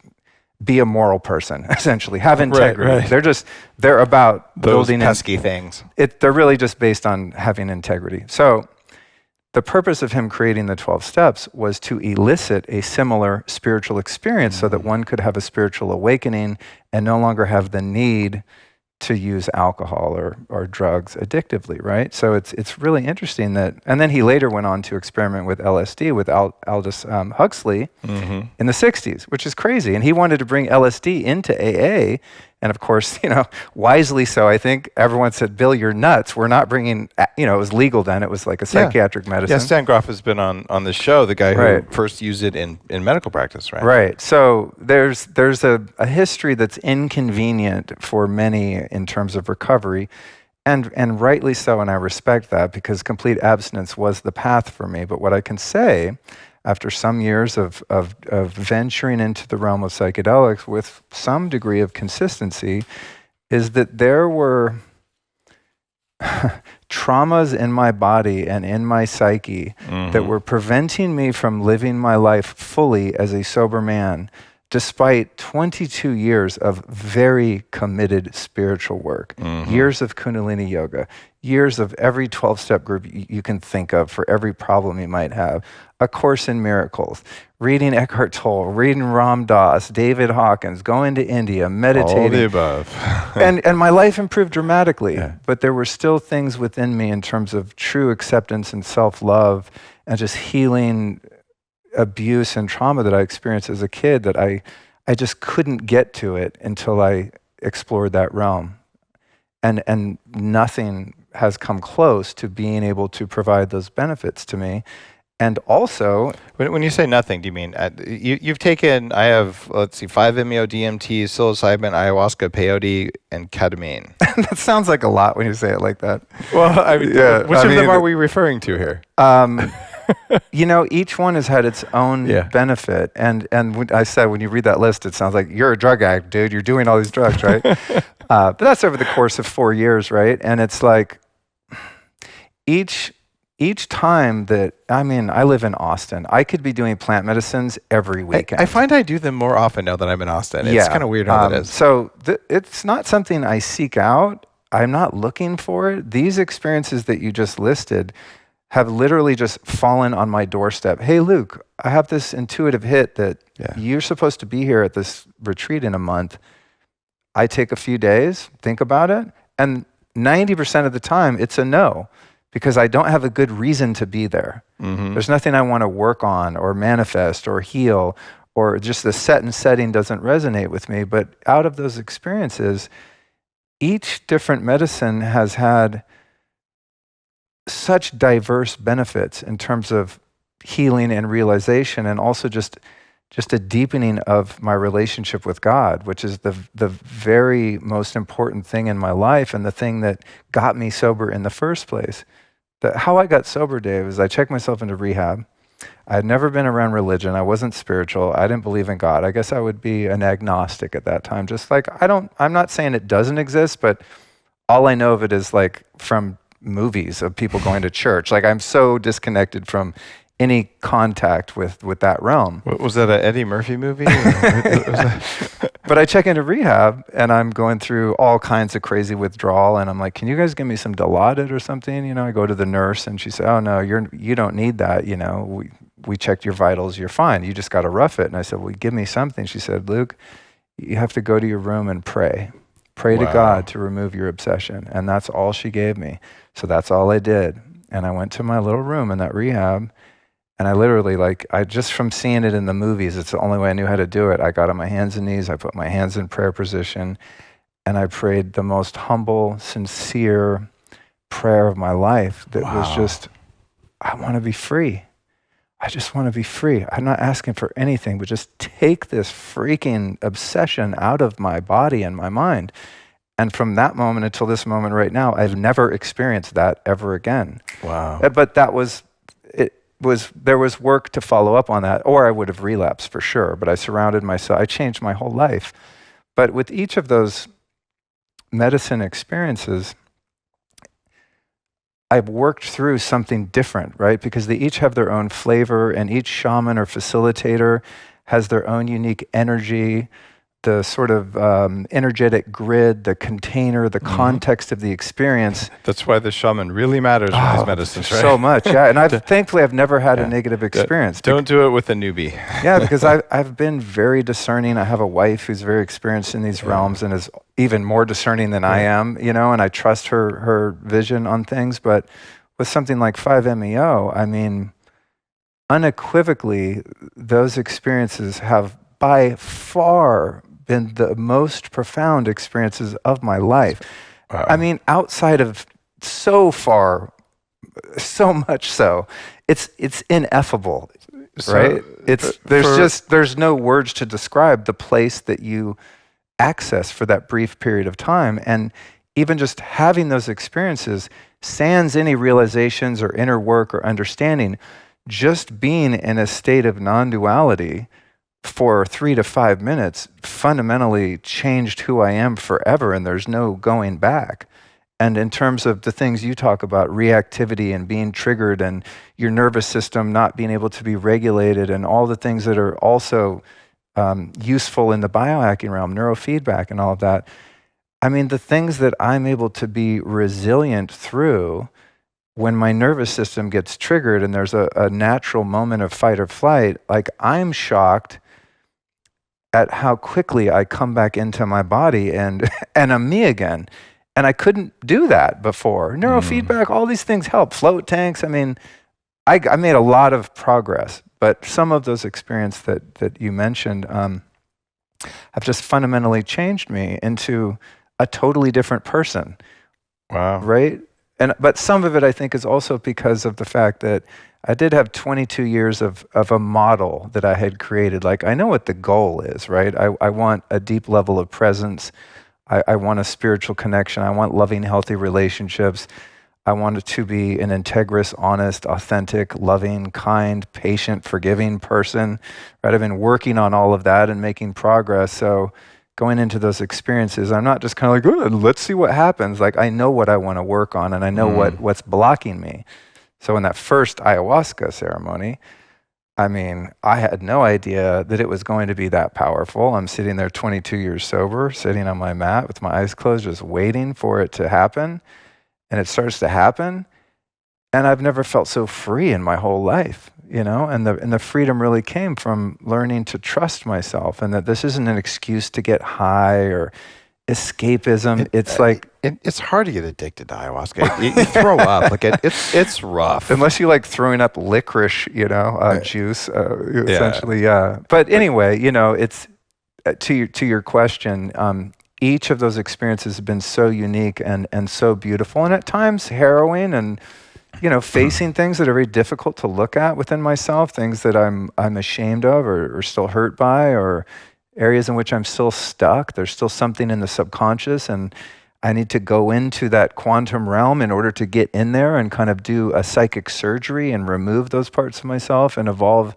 be a moral person, essentially. Have integrity. Right. They're about those building pesky things. They're really just based on having integrity. So the purpose of him creating the 12 steps was to elicit a similar spiritual experience so that one could have a spiritual awakening and no longer have the need to use alcohol or drugs addictively, right? So it's really interesting that, and then he later went on to experiment with LSD with Aldous Huxley in the 60s, which is crazy. And he wanted to bring LSD into AA. And of course, wisely so, I think everyone said, Bill, you're nuts. We're not bringing, it was legal then. It was like a psychiatric medicine. Yeah, Stan Groff has been on the show, the guy who first used it in medical practice, right? Right. So there's a history that's inconvenient for many in terms of recovery, and rightly so, and I respect that because complete abstinence was the path for me. But what I can say, after some years of venturing into the realm of psychedelics with some degree of consistency, is that there were traumas in my body and in my psyche that were preventing me from living my life fully as a sober man, despite 22 years of very committed spiritual work, years of Kundalini yoga, years of every 12-step group you can think of for every problem you might have, A Course in Miracles, reading Eckhart Tolle, reading Ram Dass, David Hawkins, going to India, meditating. All the above. and my life improved dramatically, but there were still things within me in terms of true acceptance and self-love and just healing abuse and trauma that I experienced as a kid that I just couldn't get to it until I explored that realm. And nothing has come close to being able to provide those benefits to me. And also, when you say nothing, do you mean you've taken? I have 5-MeO DMT, psilocybin, ayahuasca, peyote, and ketamine. That sounds like a lot when you say it like that. Well, which of them are we referring to here? Each one has had its own benefit. And when I said, when you read that list, it sounds like you're a drug addict, dude. You're doing all these drugs, right? But that's over the course of 4 years, right? And it's like each time that, I live in Austin. I could be doing plant medicines every weekend. I find I do them more often now that I'm in Austin. It's kind of weird how that is. So it's not something I seek out. I'm not looking for it. These experiences that you just listed have literally just fallen on my doorstep. Hey, Luke, I have this intuitive hit that you're supposed to be here at this retreat in a month. I take a few days, think about it, and 90% of the time it's a no, because I don't have a good reason to be there. There's nothing I want to work on or manifest or heal, or just the set and setting doesn't resonate with me. But out of those experiences, each different medicine has had such diverse benefits in terms of healing and realization, and also just a deepening of my relationship with God, which is the very most important thing in my life and the thing that got me sober in the first place. How I got sober, Dave, is I checked myself into rehab. I had never been around religion. I wasn't spiritual. I didn't believe in God. I guess I would be an agnostic at that time. Just like I'm not saying it doesn't exist, but all I know of it is like from movies of people going to church. Like I'm so disconnected from any contact with that realm. Was that an Eddie Murphy movie? But I check into rehab and I'm going through all kinds of crazy withdrawal, and I'm like, can you guys give me some Dilaudid or something? I go to the nurse and she said, oh no, you don't need that. we checked your vitals, you're fine. You just got to rough it. And I said, well, give me something. She said, Luke, you have to go to your room and pray. Pray to God to remove your obsession. And that's all she gave me. So that's all I did. And I went to my little room in that rehab. And I literally, I just from seeing it in the movies, it's the only way I knew how to do it. I got on my hands and knees. I put my hands in prayer position. And I prayed the most humble, sincere prayer of my life that was just, I want to be free. I just want to be free. I'm not asking for anything, but just take this freaking obsession out of my body and my mind. And from that moment until this moment right now, I've never experienced that ever again. Wow. But there was work to follow up on that, or I would have relapsed for sure. But I surrounded myself, I changed my whole life. But with each of those medicine experiences, I've worked through something different, right? Because they each have their own flavor, and each shaman or facilitator has their own unique energy, the sort of energetic grid, the container, the context of the experience. That's why the shaman really matters in these medicines, right? So much, yeah. And thankfully, I've never had a negative experience. Don't do it with a newbie. Yeah, because I've been very discerning. I have a wife who's very experienced in these realms and is even more discerning than I am, and I trust her vision on things. But with something like 5-MeO, I mean, unequivocally, those experiences have by far been the most profound experiences of my life. Wow. I mean, outside of so much so, it's ineffable, right? There's no words to describe the place that you access for that brief period of time. And even just having those experiences, sans any realizations or inner work or understanding, just being in a state of non-duality for 3 to 5 minutes fundamentally changed who I am forever, and there's no going back. And in terms of the things you talk about, reactivity and being triggered and your nervous system not being able to be regulated and all the things that are also useful in the biohacking realm, neurofeedback and all of that. I mean, the things that I'm able to be resilient through when my nervous system gets triggered and there's a natural moment of fight or flight, I'm shocked at how quickly I come back into my body and I'm me again. And I couldn't do that before. Neurofeedback, all these things help. Float tanks, I mean, I made a lot of progress, but some of those experiences that you mentioned have just fundamentally changed me into a totally different person. Wow. Right? But some of it, I think, is also because of the fact that I did have 22 years of a model that I had created. I know what the goal is, right? I want a deep level of presence. I want a spiritual connection. I want loving, healthy relationships. I want it to be an integrous, honest, authentic, loving, kind, patient, forgiving person. Right? I've been working on all of that and making progress. So going into those experiences, I'm not just kind of oh, let's see what happens. I know what I want to work on, and I know what's blocking me. So in that first ayahuasca ceremony, I mean, I had no idea that it was going to be that powerful. I'm sitting there 22 years sober, sitting on my mat with my eyes closed, just waiting for it to happen. And it starts to happen. And I've never felt so free in my whole life, and the freedom really came from learning to trust myself, and that this isn't an excuse to get high or escapism. It's hard to get addicted to ayahuasca. You throw up. It's rough. Unless you like throwing up licorice, juice, essentially. Yeah. But anyway, it's to your question. Each of those experiences have been so unique and so beautiful, and at times harrowing, and facing things that are very difficult to look at within myself, things that I'm ashamed of or still hurt by, or areas in which I'm still stuck. There's still something in the subconscious, and I need to go into that quantum realm in order to get in there and kind of do a psychic surgery and remove those parts of myself and evolve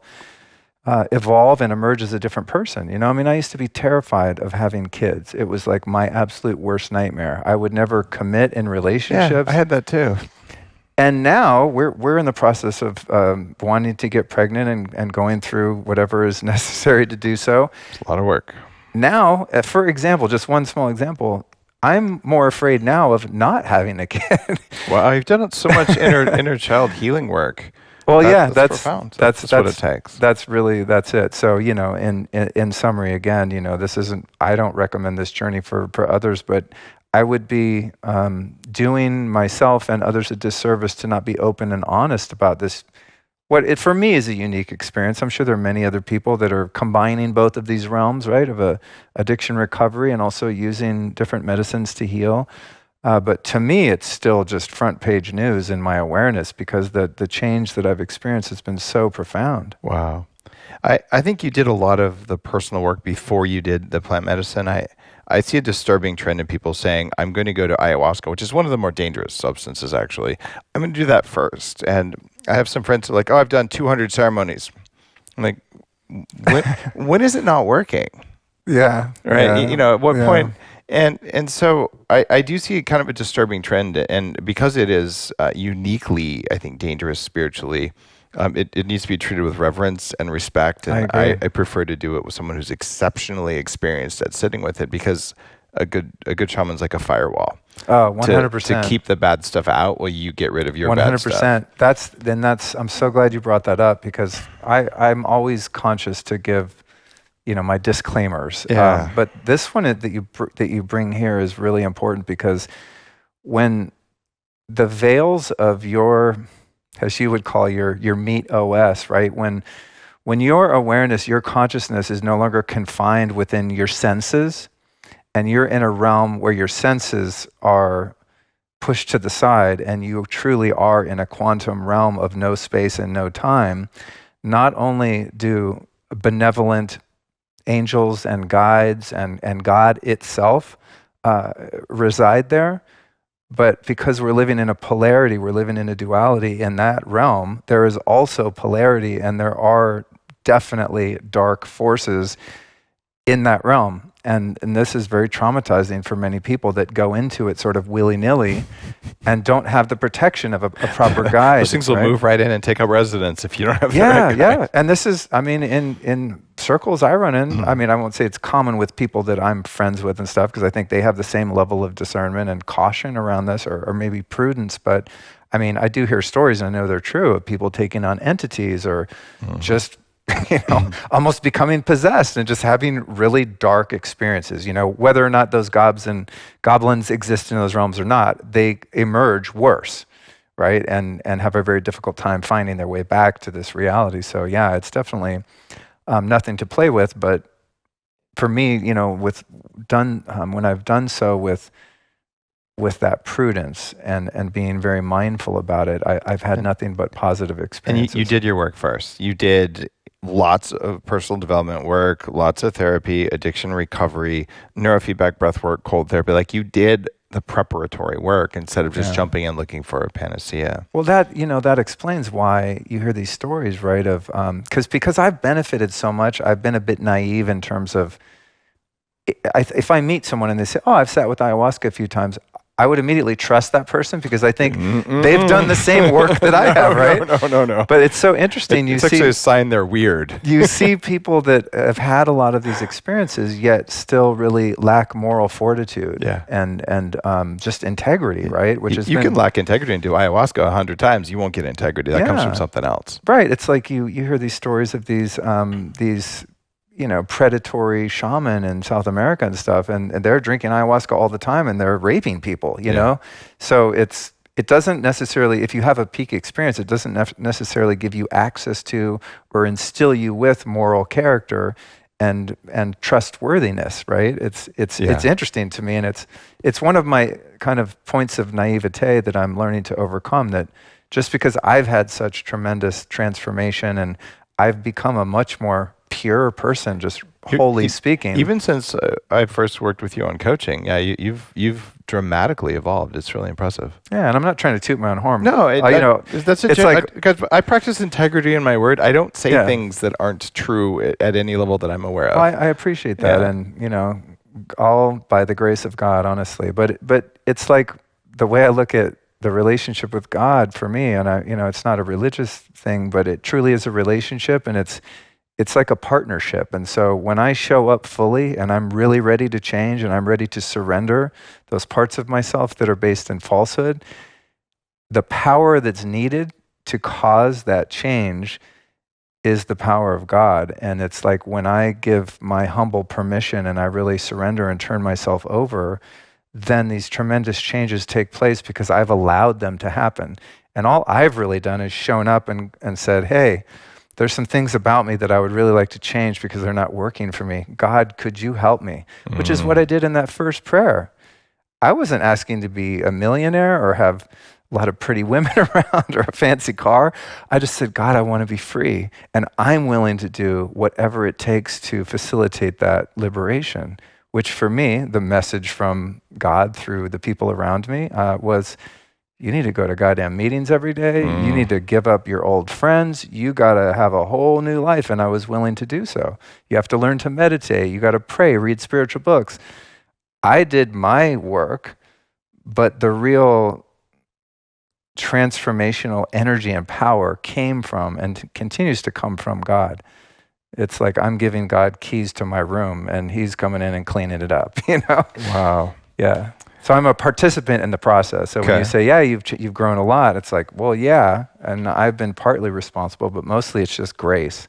and emerge as a different person. I mean, I used to be terrified of having kids. It was like my absolute worst nightmare. I would never commit in relationships. Yeah, I had that too. And now we're in the process of wanting to get pregnant and going through whatever is necessary to do so. It's a lot of work. Now, for example, just one small example, I'm more afraid now of not having a kid. Well, you've done so much inner child healing work. Well, that's profound. That's what it takes. That's it. So, in summary, again, I don't recommend this journey for others, but I would be doing myself and others a disservice to not be open and honest about this. What it for me is a unique experience. I'm sure there are many other people that are combining both of these realms, right, of addiction recovery and also using different medicines to heal. But to me, it's still just front page news in my awareness because the change that I've experienced has been so profound. Wow. I think you did a lot of the personal work before you did the plant medicine. I see a disturbing trend in people saying, I'm going to go to ayahuasca, which is one of the more dangerous substances, actually. I'm going to do that first. And I have some friends who are like, I've done 200 ceremonies. I'm like, when is it not working? Yeah. Right. At what point? And so I do see kind of a disturbing trend. And because it is uniquely, I think, dangerous spiritually, it needs to be treated with reverence and respect. And I prefer to do it with someone who's exceptionally experienced at sitting with it, because a good shaman's like a firewall. 100%. To keep the bad stuff out while you get rid of your bad stuff. 100%. I'm so glad you brought that up, because I'm always conscious to give, my disclaimers. Yeah. But this one that you bring here is really important, because when the veils of your, as you would call your meat OS, right? When your awareness, your consciousness is no longer confined within your senses, and you're in a realm where your senses are pushed to the side, and you truly are in a quantum realm of no space and no time, not only do benevolent angels and guides and God itself reside there, but because we're living in a polarity, we're living in a duality in that realm, there is also polarity, and there are definitely dark forces in that realm. And this is very traumatizing for many people that go into it sort of willy-nilly and don't have the protection of a proper guide. Those things will move right in and take up residence if you don't have the right guide. Yeah. And this is, in circles I run in, I won't say it's common with people that I'm friends with and stuff, because I think they have the same level of discernment and caution around this, or maybe prudence. But I do hear stories, and I know they're true, of people taking on entities, or just almost becoming possessed and just having really dark experiences. Whether or not those goblins exist in those realms or not, they emerge worse, right? And have a very difficult time finding their way back to this reality. So yeah, it's definitely nothing to play with. But for me, when I've done so with that prudence and being very mindful about it, I've had nothing but positive experiences. And you did your work first. You did lots of personal development work, lots of therapy, addiction recovery, neurofeedback, breath work, cold therapy. Like, you did the preparatory work instead of just jumping in looking for a panacea. Well, that explains why you hear these stories, right? Of because I've benefited so much, I've been a bit naive in terms of if I meet someone and they say, I've sat with ayahuasca a few times, I would immediately trust that person, because I think they've done the same work that I have, right? No. But it's so interesting. It's actually a sign they're weird. You see people that have had a lot of these experiences, yet still really lack moral fortitude and just integrity, right? Which is you can lack integrity and do ayahuasca 100 times. You won't get integrity. That comes from something else. Right. It's like you hear these stories of these predatory shaman in South America and stuff, and they're drinking ayahuasca all the time, and they're raping people, know? So it doesn't necessarily, if you have a peak experience, it doesn't necessarily give you access to or instill you with moral character and trustworthiness, right? It's interesting to me, and it's one of my kind of points of naivete that I'm learning to overcome, that just because I've had such tremendous transformation and I've become a much more pure person, just wholly speaking. Even since I first worked with you on coaching, you've dramatically evolved. It's really impressive. Yeah, and I'm not trying to toot my own horn. No, because I practice integrity in my word. I don't say things that aren't true at any level that I'm aware of. Well, I appreciate that, and all by the grace of God, honestly. But it's like the way I look at the relationship with God for me, and it's not a religious thing, but it truly is a relationship, and it's like a partnership. And so when I show up fully and I'm really ready to change and I'm ready to surrender those parts of myself that are based in falsehood, the power that's needed to cause that change is the power of God. And it's like when I give my humble permission and I really surrender and turn myself over, then these tremendous changes take place because I've allowed them to happen. And all I've really done is shown up and said, hey, there's some things about me that I would really like to change because they're not working for me. God, could you help me? Which is what I did in that first prayer. I wasn't asking to be a millionaire or have a lot of pretty women around or a fancy car. I just said, God, I want to be free. And I'm willing to do whatever it takes to facilitate that liberation, which for me, the message from God through the people around me was, you need to go to goddamn meetings every day. You need to give up your old friends. You got to have a whole new life. And I was willing to do so. You have to learn to meditate. You got to pray, read spiritual books. I did my work, but the real transformational energy and power came from and continues to come from God. It's like I'm giving God keys to my room and he's coming in and cleaning it up, you know? Wow. Yeah. So I'm a participant in the process. So when you say, yeah, you've grown a lot, it's like, well, yeah, and I've been partly responsible, but mostly it's just grace.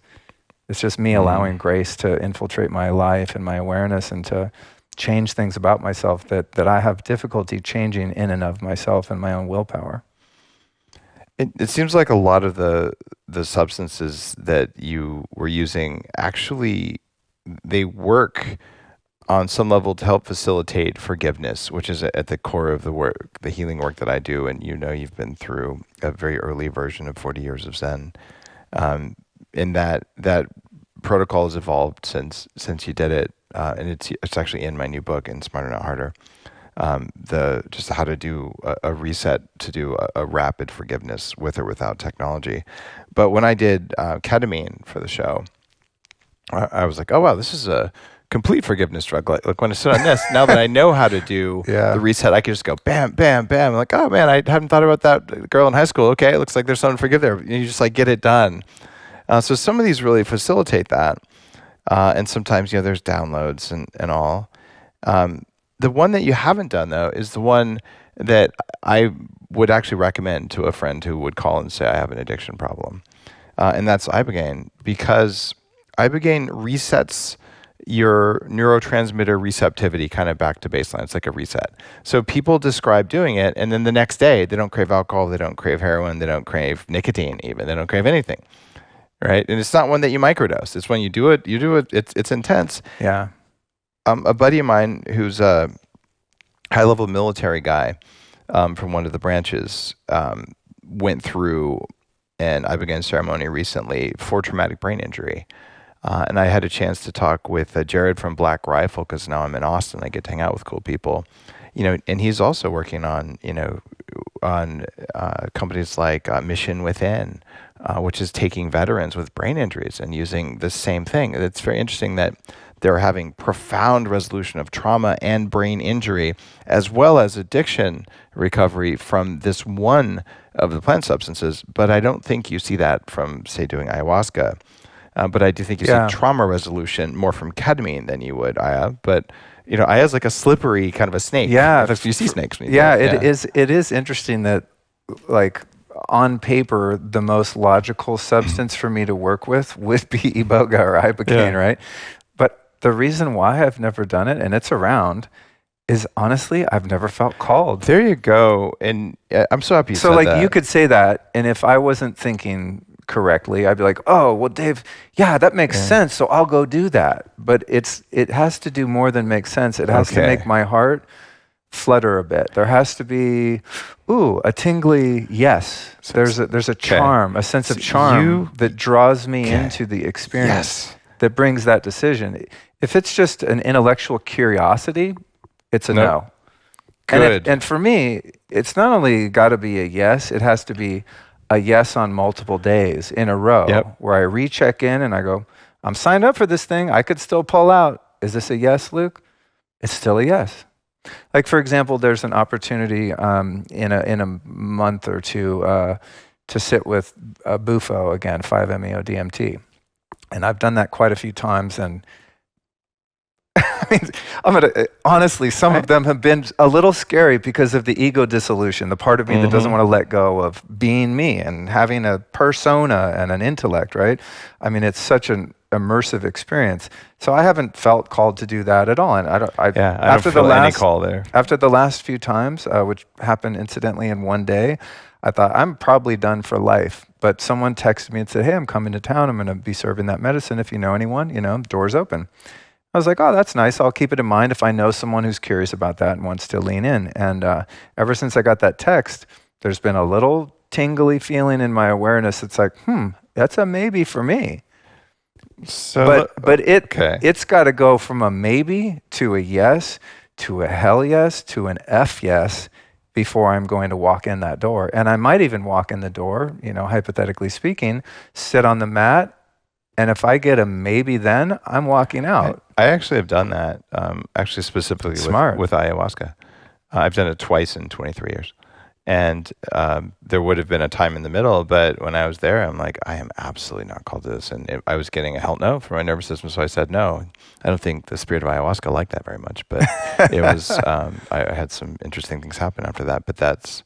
It's just me allowing grace to infiltrate my life and my awareness and to change things about myself that I have difficulty changing in and of myself and my own willpower. It seems like a lot of the substances that you were using actually, they work on some level to help facilitate forgiveness, which is at the core of the work, the healing work that I do. And you've been through a very early version of 40 years of Zen. And that protocol has evolved since you did it. And it's actually in my new book, In Smarter Not Harder. Just how to do a reset, to do a rapid forgiveness with or without technology. But when I did ketamine for the show, I was like, oh wow, this is a complete forgiveness drug. Like when I sit on this, now that I know how to do the reset, I can just go bam, bam, bam. I'm like, oh man, I hadn't thought about that girl in high school. Okay, it looks like there's something to forgive there. And you just like get it done. So some of these really facilitate that. And sometimes, there's downloads and all. The one that you haven't done though is the one that I would actually recommend to a friend who would call and say, I have an addiction problem. And that's Ibogaine, because Ibogaine resets your neurotransmitter receptivity kind of back to baseline. It's like a reset. So people describe doing it, and then the next day they don't crave alcohol, they don't crave heroin, they don't crave nicotine even, they don't crave anything, right? And it's not one that you microdose. It's when you do it, it's intense. Yeah. A buddy of mine who's a high-level military guy from one of the branches went through an Ibogaine ceremony recently for traumatic brain injury. And I had a chance to talk with Jared from Black Rifle, because now I'm in Austin. I get to hang out with cool people, and he's also working on, companies like Mission Within, which is taking veterans with brain injuries and using the same thing. It's very interesting that they're having profound resolution of trauma and brain injury, as well as addiction recovery from this one of the plant substances. But I don't think you see that from, say, doing ayahuasca. But I do think you see trauma resolution more from ketamine than you would Aya. But Aya's like a slippery kind of a snake. Yeah, if you see snakes. It is interesting that, like, on paper, the most logical substance for me to work with would be Iboga or Ibogaine, right? But the reason why I've never done it, and it's around, is honestly I've never felt called. There you go. And I'm so happy you said that. So you could say that, and if I wasn't thinking correctly, I'd be like, oh, well, Dave, that makes sense, so I'll go do that. But it has to do more than make sense. It has to make my heart flutter a bit. There has to be, a tingly yes. There's a charm, a sense of charm that draws me into the experience, that brings that decision. If it's just an intellectual curiosity, it's a no. Good. And for me, it's not only got to be a yes, it has to be a yes on multiple days in a row, where I recheck in and I go, I'm signed up for this thing. I could still pull out. Is this a yes, Luke? It's still a yes. Like, for example, there's an opportunity in a month or two to sit with Bufo again, 5-MeO-DMT. And I've done that quite a few times. And I mean, honestly, some of them have been a little scary because of the ego dissolution, the part of me that doesn't want to let go of being me and having a persona and an intellect, right? I mean, it's such an immersive experience. So I haven't felt called to do that at all. And I don't feel any call there. After the last few times, which happened incidentally in one day, I thought, I'm probably done for life. But someone texted me and said, hey, I'm coming to town. I'm going to be serving that medicine. If you know anyone, doors open. I was like, oh, that's nice. I'll keep it in mind if I know someone who's curious about that and wants to lean in. And ever since I got that text, there's been a little tingly feeling in my awareness. It's like, that's a maybe for me. So, it's got to go from a maybe to a yes, to a hell yes, to an F yes, before I'm going to walk in that door. And I might even walk in the door, hypothetically speaking, sit on the mat, and if I get a maybe then, I'm walking out. I actually have done that, specifically with ayahuasca. I've done it twice in 23 years. And there would have been a time in the middle, but when I was there, I'm like, I am absolutely not called to this. And I was getting a hell no from my nervous system, so I said no. I don't think the spirit of ayahuasca liked that very much, but it was, I had some interesting things happen after that, but that's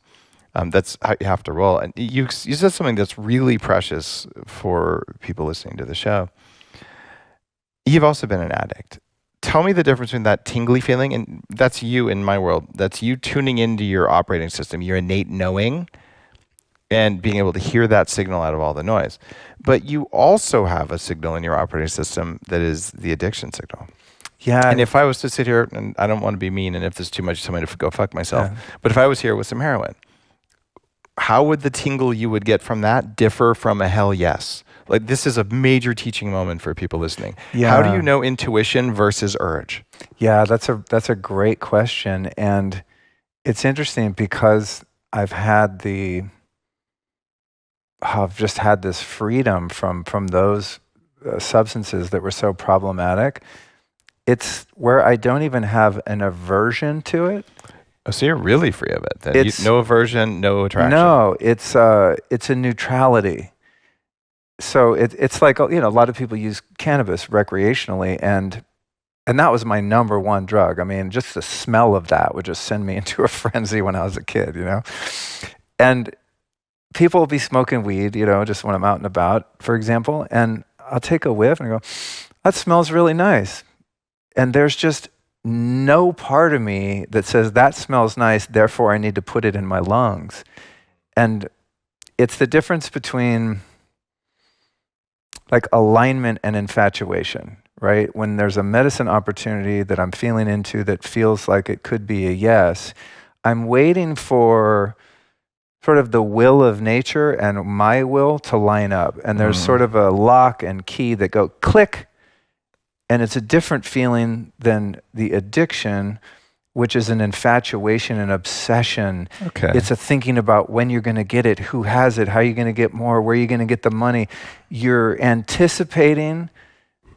how you have to roll. And you said something that's really precious for people listening to the show. You've also been an addict. Tell me the difference between that tingly feeling, and that's you in my world. That's you tuning into your operating system, your innate knowing, and being able to hear that signal out of all the noise. But you also have a signal in your operating system that is the addiction signal. Yeah. And if I was to sit here, and I don't want to be mean, and if there's too much, somebody to go fuck myself. Yeah. But if I was here with some heroin, how would the tingle you would get from that differ from a hell yes? Like, this is a major teaching moment for people listening. Yeah. How do you know intuition versus urge? Yeah, that's a great question. And it's interesting because I've just had this freedom from those substances that were so problematic. It's where I don't even have an aversion to it. Oh, so you're really free of it then? No aversion, no attraction? No, it's a neutrality. So it's like, a lot of people use cannabis recreationally, and that was my number one drug. I mean, just the smell of that would just send me into a frenzy when I was a kid, And people will be smoking weed, just when I'm out and about, for example, and I'll take a whiff and I go, that smells really nice. And there's just no part of me that says that smells nice, therefore I need to put it in my lungs. And it's the difference between like alignment and infatuation, right? When there's a medicine opportunity that I'm feeling into that feels like it could be a yes, I'm waiting for sort of the will of nature and my will to line up. And there's sort of a lock and key that go click. And it's a different feeling than the addiction, which is an infatuation and obsession. Okay. It's a thinking about when you're going to get it, who has it, how you're going to get more, where you're going to get the money. You're anticipating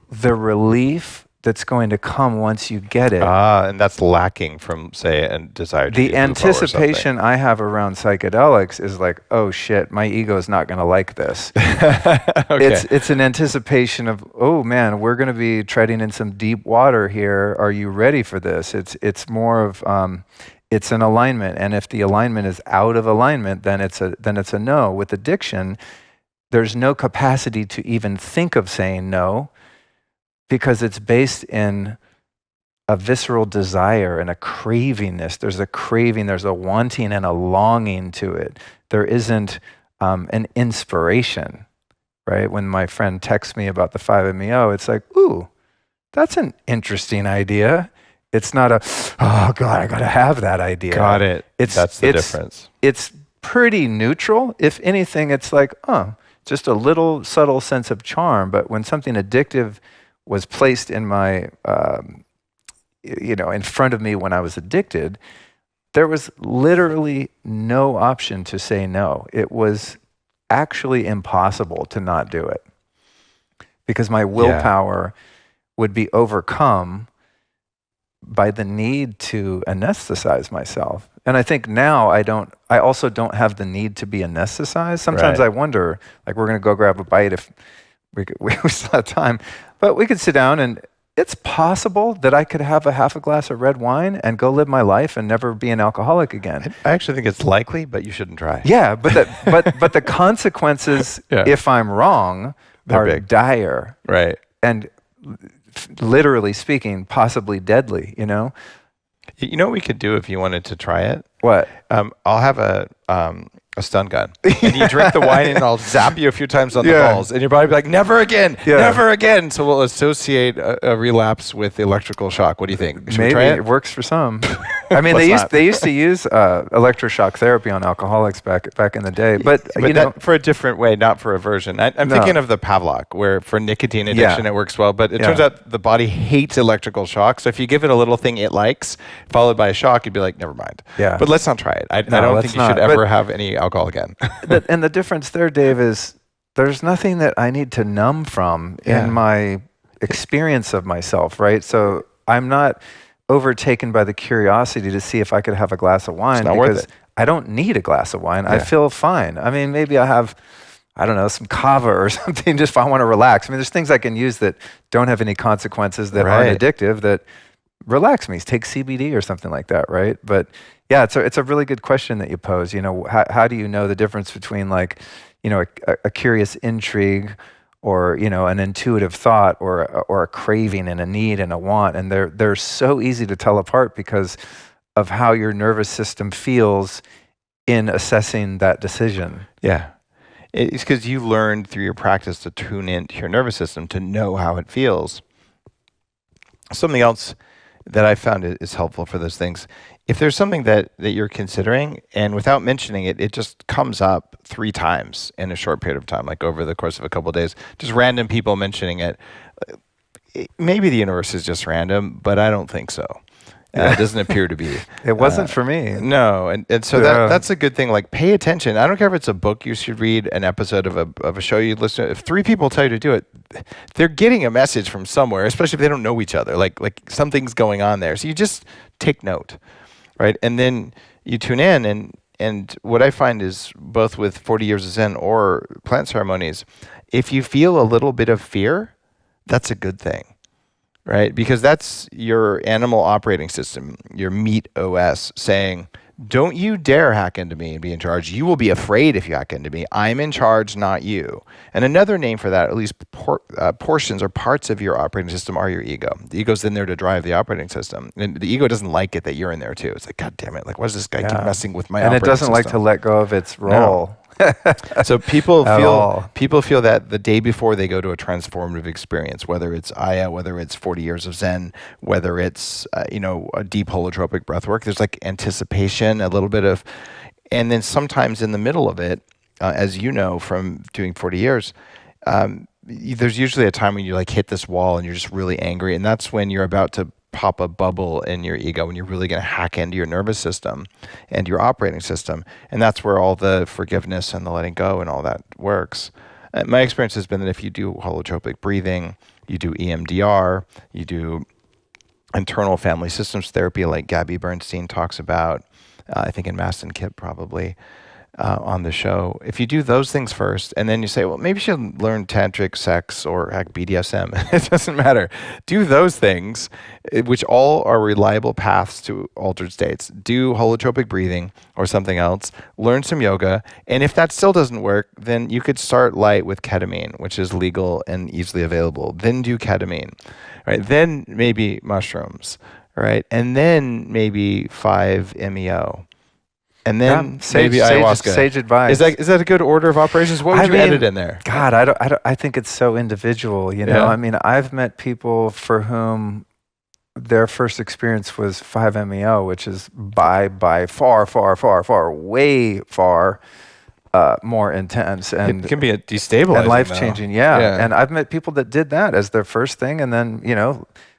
the relief that's going to come once you get it. And that's lacking from, say, a desire to the anticipation I have around psychedelics is like, oh shit, my ego is not going to like this. Okay. It's an anticipation of, oh man, we're going to be treading in some deep water here. Are you ready for this? It's more of it's an alignment, and if the alignment is out of alignment, then it's a no. With addiction, there's no capacity to even think of saying no, because it's based in a visceral desire and a cravingness. There's a craving, there's a wanting and a longing to it. There isn't an inspiration, right? When my friend texts me about the 5-MeO, it's like, ooh, that's an interesting idea. It's not oh God, I gotta have that idea. Got it. That's the difference. It's pretty neutral. If anything, it's like, just a little subtle sense of charm. But when something addictive was placed in my, in front of me when I was addicted, there was literally no option to say no. It was actually impossible to not do it because my willpower would be overcome by the need to anesthetize myself. And I think now I also don't have the need to be anesthetized. Sometimes I wonder, like, we're going to go grab a bite if we still have time. But we could sit down and it's possible that I could have a half a glass of red wine and go live my life and never be an alcoholic again. I actually think it's likely, but you shouldn't try. Yeah, but the consequences, if I'm wrong, They're are big. dire. Right. And literally speaking, possibly deadly, you know? You know what we could do if you wanted to try it? What? I'll have a stun gun. And you drink the wine and I'll zap you a few times on the balls. And your body will be like, never again, never again. So we'll associate a relapse with electrical shock. What do you think? Should we Maybe try it? it works for some. I mean, they used to use electroshock therapy on alcoholics back in the day, but you know, for a different way, not for aversion. I'm thinking of the Pavlok, where for nicotine addiction it works well, but it turns out the body hates electrical shock. So if you give it a little thing it likes, followed by a shock, you'd be like, never mind. Yeah. But let's not try it. I don't think you should ever have any alcohol again. And the difference there, Dave, is there's nothing that I need to numb from in my experience of myself, right? So I'm not overtaken by the curiosity to see if I could have a glass of wine because I don't need a glass of wine. I feel fine. I mean, maybe I have, I don't know, some kava or something just if I want to relax. I mean, there's things I can use that don't have any consequences that aren't addictive that relax me. Take CBD or something like that, right? But yeah, it's a really good question that you pose. You know, how do you know the difference between like, you know, a curious intrigue or, you know, an intuitive thought or a craving and a need and a want? And they're so easy to tell apart because of how your nervous system feels in assessing that decision. Yeah. It's because you learned through your practice to tune into your nervous system to know how it feels. Something else that I found is helpful for those things. If there's something that you're considering and without mentioning it, it just comes up 3 times in a short period of time, like over the course of a couple of days, just random people mentioning it. Maybe the universe is just random, but I don't think so. It doesn't appear to be. It wasn't for me. No, and so that's a good thing. Like, pay attention. I don't care if it's a book you should read, an episode of a show you listen to. If 3 people tell you to do it, they're getting a message from somewhere, especially if they don't know each other. Like something's going on there. So you just take note, right? And then you tune in. And what I find is both with 40 Years of Zen or plant ceremonies, if you feel a little bit of fear, that's a good thing. Right? Because that's your animal operating system, your meat OS saying, don't you dare hack into me and be in charge. You will be afraid if you hack into me. I'm in charge, not you. And another name for that, at least portions or parts of your operating system, are your ego. The ego's in there to drive the operating system. And the ego doesn't like it that you're in there too. It's like, God damn it. Like, why does this guy keep messing with my operating system? And it doesn't like to let go of its role. No. So people feel that the day before they go to a transformative experience, whether it's Aya, whether it's 40 Years of Zen, whether it's a deep holotropic breath work, there's like anticipation, a little bit of, and then sometimes in the middle of it, as you know from doing 40 years, there's usually a time when you like hit this wall and you're just really angry, and that's when you're about to pop a bubble in your ego when you're really going to hack into your nervous system and your operating system. And that's where all the forgiveness and the letting go and all that works. My experience has been that if you do holotropic breathing, you do EMDR, you do internal family systems therapy like Gabby Bernstein talks about, I think in Mastin Kip probably, on the show. If you do those things first, and then you say, well, maybe you should learn tantric sex or heck BDSM. It doesn't matter. Do those things, which all are reliable paths to altered states. Do holotropic breathing or something else. Learn some yoga. And if that still doesn't work, then you could start light with ketamine, which is legal and easily available. Then do ketamine, right? Then maybe mushrooms, right? And then maybe 5-MeO. And then maybe ayahuasca. Sage advice. Is that a good order of operations? What would you edit in there? God, I think it's so individual. You know, Yeah. I mean, I've met people for whom their first experience was 5-MeO, which is by far, way far more intense and It can be a destabilizing and life changing. Yeah. And I've met people that did that as their first thing, and then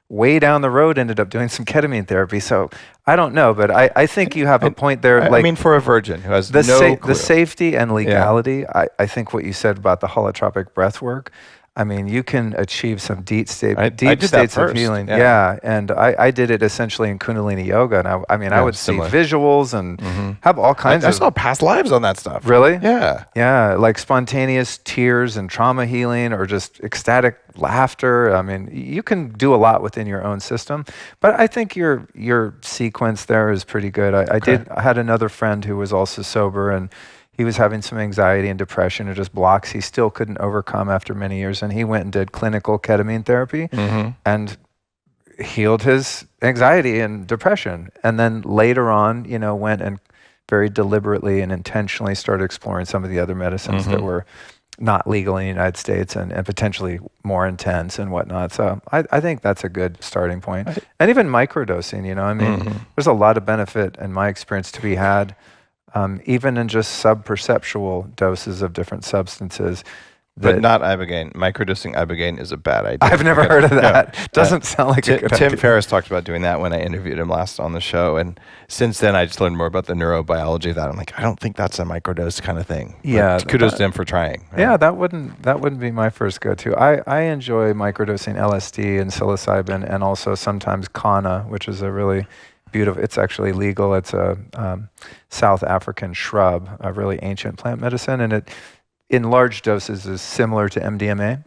way down the road ended up doing some ketamine therapy. So I don't know, but I think you have a point there. I mean, for a virgin who has no clue. The safety and legality, I think what you said about the holotropic breath work, I mean, you can achieve some deep I did that states of first, healing. yeah. Yeah, and I did it essentially in Kundalini yoga, and I would similar. see visuals and have all kinds I of. saw past lives on that stuff. Really? Yeah. Yeah, like spontaneous tears and trauma healing, or just ecstatic laughter. I mean, you can do a lot within your own system, but I think your sequence there is pretty good. I had another friend who was also sober, and he was having some anxiety and depression and just blocks he still couldn't overcome after many years. And he went and did clinical ketamine therapy and healed his anxiety and depression. And then later on, went and very deliberately and intentionally started exploring some of the other medicines that were not legal in the United States and potentially more intense and whatnot. So I think that's a good starting point. And even microdosing, I mean, there's a lot of benefit in my experience to be had even in just sub-perceptual doses of different substances. But not Ibogaine. Microdosing Ibogaine is a bad idea. I've never heard of that. Doesn't sound like a good idea. Tim Ferriss talked about doing that when I interviewed him last on the show. And since then, I just learned more about the neurobiology of that. I'm like, I don't think that's a microdose kind of thing. Yeah. But kudos to him for trying. Right? Yeah, that wouldn't be my first go-to. I enjoy microdosing LSD and psilocybin, and also sometimes kanna, which is a really beautiful. It's actually legal. It's a South African shrub, a really ancient plant medicine, and it, in large doses, is similar to MDMA.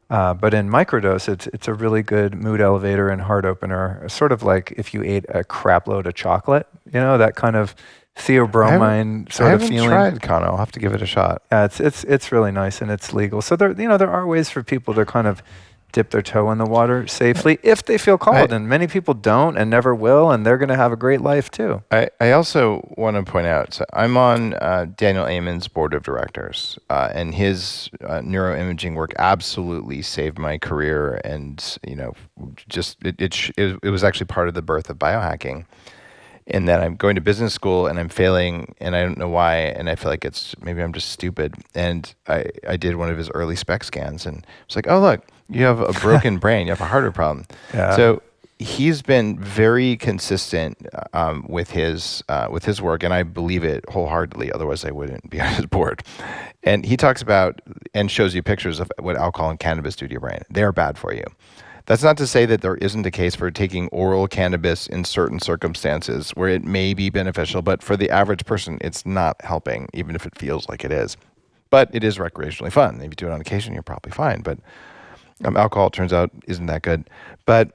But in microdose, it's a really good mood elevator and heart opener. Sort of like if you ate a crap load of chocolate, that kind of theobromine sort of feeling. I haven't tried kanna. I'll have to give it a shot. Yeah, it's really nice, and it's legal. So there are ways for people to kind of dip their toe in the water safely if they feel called, and many people don't and never will, and they're going to have a great life too. I also want to point out, so I'm on Daniel Amen's board of directors, and his neuroimaging work absolutely saved my career, and just it was actually part of the birth of biohacking. And then I'm going to business school and I'm failing and I don't know why, and I feel like maybe I'm just stupid. And I did one of his early spec scans and it's like, oh look, you have a broken brain, you have a hardware problem. Yeah. So he's been very consistent with his work, and I believe it wholeheartedly. Otherwise, I wouldn't be on his board. And he talks about and shows you pictures of what alcohol and cannabis do to your brain. They are bad for you. That's not to say that there isn't a case for taking oral cannabis in certain circumstances where it may be beneficial, but for the average person, it's not helping, even if it feels like it is. But it is recreationally fun. If you do it on occasion, you're probably fine. But alcohol, it turns out, isn't that good. But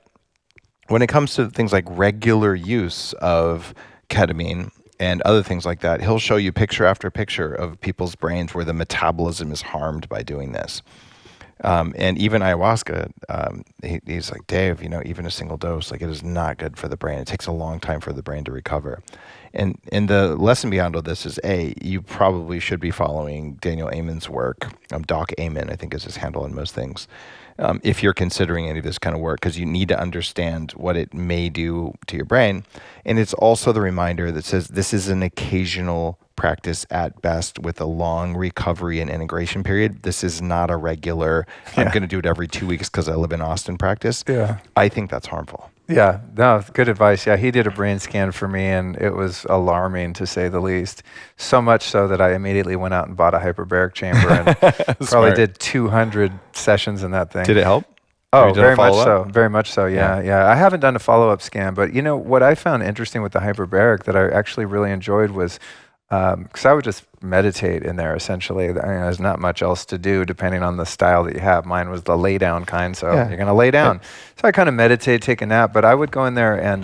when it comes to things like regular use of ketamine and other things like that, he'll show you picture after picture of people's brains where the metabolism is harmed by doing this. And even ayahuasca, he's like, Dave, even a single dose, like it is not good for the brain. It takes a long time for the brain to recover. And the lesson beyond all this is, you probably should be following Daniel Amen's work. Doc Amen, I think, is his handle on most things. If you're considering any of this kind of work, because you need to understand what it may do to your brain. And it's also the reminder that says this is an occasional practice at best with a long recovery and integration period. This is not a regular, I'm going to do it every 2 weeks because I live in Austin practice. Yeah. I think that's harmful. Yeah, no, good advice. Yeah, he did a brain scan for me, and it was alarming to say the least. So much so that I immediately went out and bought a hyperbaric chamber and probably did 200 sessions in that thing. Did it help? Oh, very much so. Very much so, yeah. I haven't done a follow-up scan, but what I found interesting with the hyperbaric that I actually really enjoyed was, because I would just meditate in there essentially. There's not much else to do depending on the style that you have. Mine was the lay down kind, so you're going to lay down. So I kind of meditate, take a nap, but I would go in there and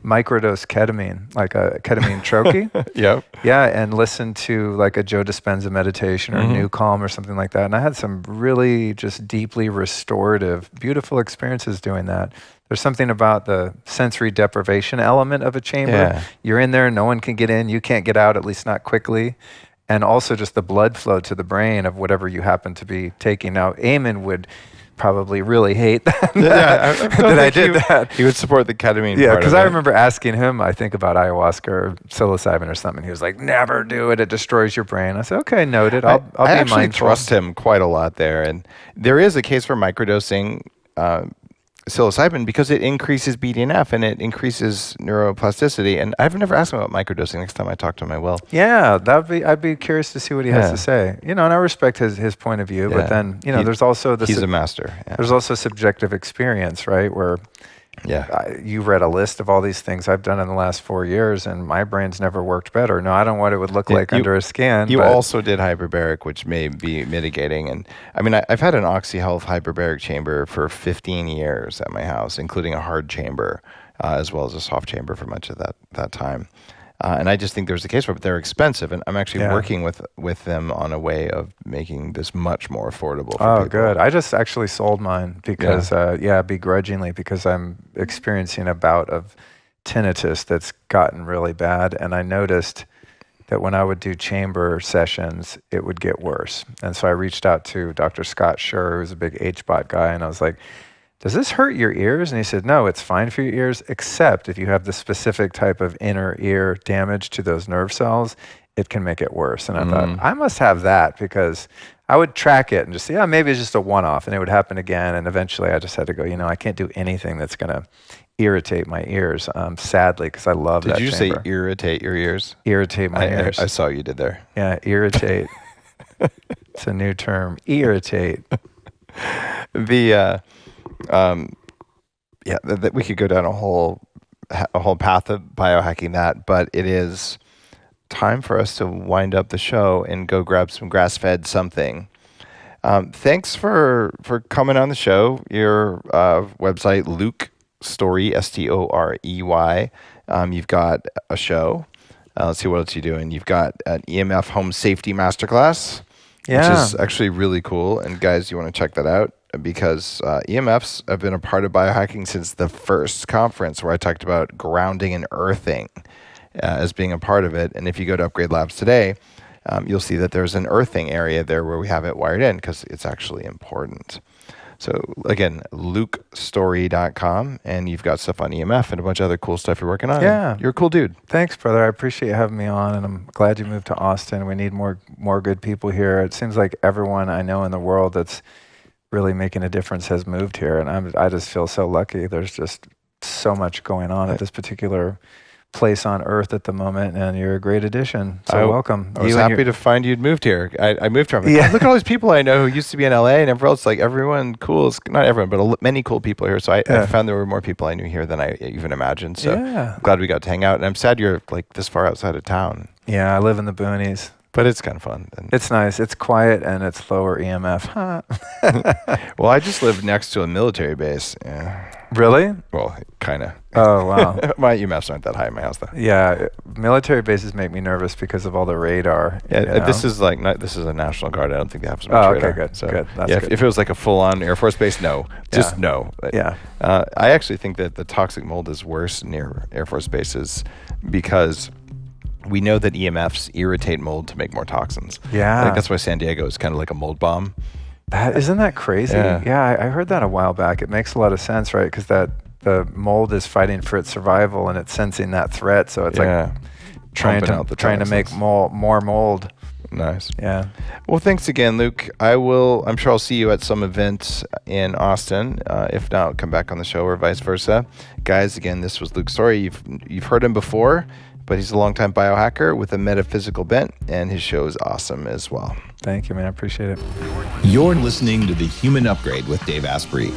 microdose ketamine, like a ketamine troche. Yep. Yeah, and listen to like a Joe Dispenza meditation or New Calm or something like that. And I had some really just deeply restorative, beautiful experiences doing that. There's something about the sensory deprivation element of a chamber. Yeah. You're in there, no one can get in, you can't get out, at least not quickly. And also just the blood flow to the brain of whatever you happen to be taking. Now, Eamon would probably really hate that, that I did that. He would support the ketamine Yeah, part because of I it. remember asking him, I think, about ayahuasca or psilocybin or something. He was like, never do it, it destroys your brain. I said, okay, noted, I'll be mindful. I actually trust him quite a lot there. And there is a case for microdosing psilocybin because it increases BDNF and it increases neuroplasticity. And I've never asked him about microdosing. Next time I talk to him, I will. Yeah, I'd be curious to see what he has to say. And I respect his point of view, but then, there's also he's a master. Yeah. There's also subjective experience, right? Where you read a list of all these things I've done in the last 4 years, and my brain's never worked better. No, I don't know what it would look like under a scan. You also did hyperbaric, which may be mitigating. And I mean, I've had an OxyHealth hyperbaric chamber for 15 years at my house, including a hard chamber, as well as a soft chamber for much of that time. And I just think there's a case for it, but they're expensive. And I'm actually working with them on a way of making this much more affordable for people. Good. I just actually sold mine because, begrudgingly, because I'm experiencing a bout of tinnitus that's gotten really bad. And I noticed that when I would do chamber sessions, it would get worse. And so I reached out to Dr. Scott Schur, who's a big HBOT guy, and I was like, does this hurt your ears? And he said, no, it's fine for your ears, except if you have the specific type of inner ear damage to those nerve cells, it can make it worse. And I thought, I must have that, because I would track it and just say, maybe it's just a one-off, and it would happen again. And eventually I just had to go, I can't do anything that's going to irritate my ears, sadly, because I love that chamber. Did you say irritate your ears? Irritate my ears. I saw what you did there. Yeah, irritate. It's a new term, irritate. We could go down a whole path of biohacking that, but it is time for us to wind up the show and go grab some grass-fed something. Thanks for coming on the show. Your website, Luke Storey, Storey. You've got a show. Let's see what else you're doing. You've got an EMF home safety masterclass, which is actually really cool. And guys, you want to check that out, because EMFs have been a part of biohacking since the first conference, where I talked about grounding and earthing as being a part of it. And if you go to Upgrade Labs today, you'll see that there's an earthing area there where we have it wired in, because it's actually important. So again, lukestorey.com, and you've got stuff on EMF and a bunch of other cool stuff you're working on. Yeah. You're a cool dude. Thanks, brother. I appreciate you having me on, and I'm glad you moved to Austin. We need more good people here. It seems like everyone I know in the world that's really making a difference has moved here, and I just feel so lucky. There's just so much going on at this particular place on earth at the moment, and you're a great addition. So welcome. I was happy to find you'd moved here. I moved here. I'm like, look at all these people I know who used to be in LA, and everyone else, like everyone cool. It's not everyone, but many cool people here. So I found there were more people I knew here than I even imagined. So I'm glad we got to hang out. And I'm sad you're like this far outside of town. Yeah, I live in the boonies. But it's kind of fun. It's nice. It's quiet, and it's lower EMF. Well, I just live next to a military base. Yeah. Really? Well, kind of. Oh, wow. My EMFs aren't that high in my house, though. Yeah, military bases make me nervous because of all the radar. Yeah, this is a National Guard. I don't think they have so much radar. Okay, good. So, good. That's good. If it was like a full-on Air Force base, no. Just no. Yeah. I actually think that the toxic mold is worse near Air Force bases, because we know that EMFs irritate mold to make more toxins. Yeah. I think that's why San Diego is kind of like a mold bomb. Isn't that crazy? Yeah, I heard that a while back. It makes a lot of sense, right? Because the mold is fighting for its survival, and it's sensing that threat. So it's like trying to make more mold. Nice. Yeah. Well, thanks again, Luke. I'm sure I'll see you at some event in Austin. If not, I'll come back on the show, or vice versa. Guys, again, this was Luke Storey. You've heard him before, but he's a longtime biohacker with a metaphysical bent, and his show is awesome as well. Thank you, man. I appreciate it. You're listening to The Human Upgrade with Dave Asprey.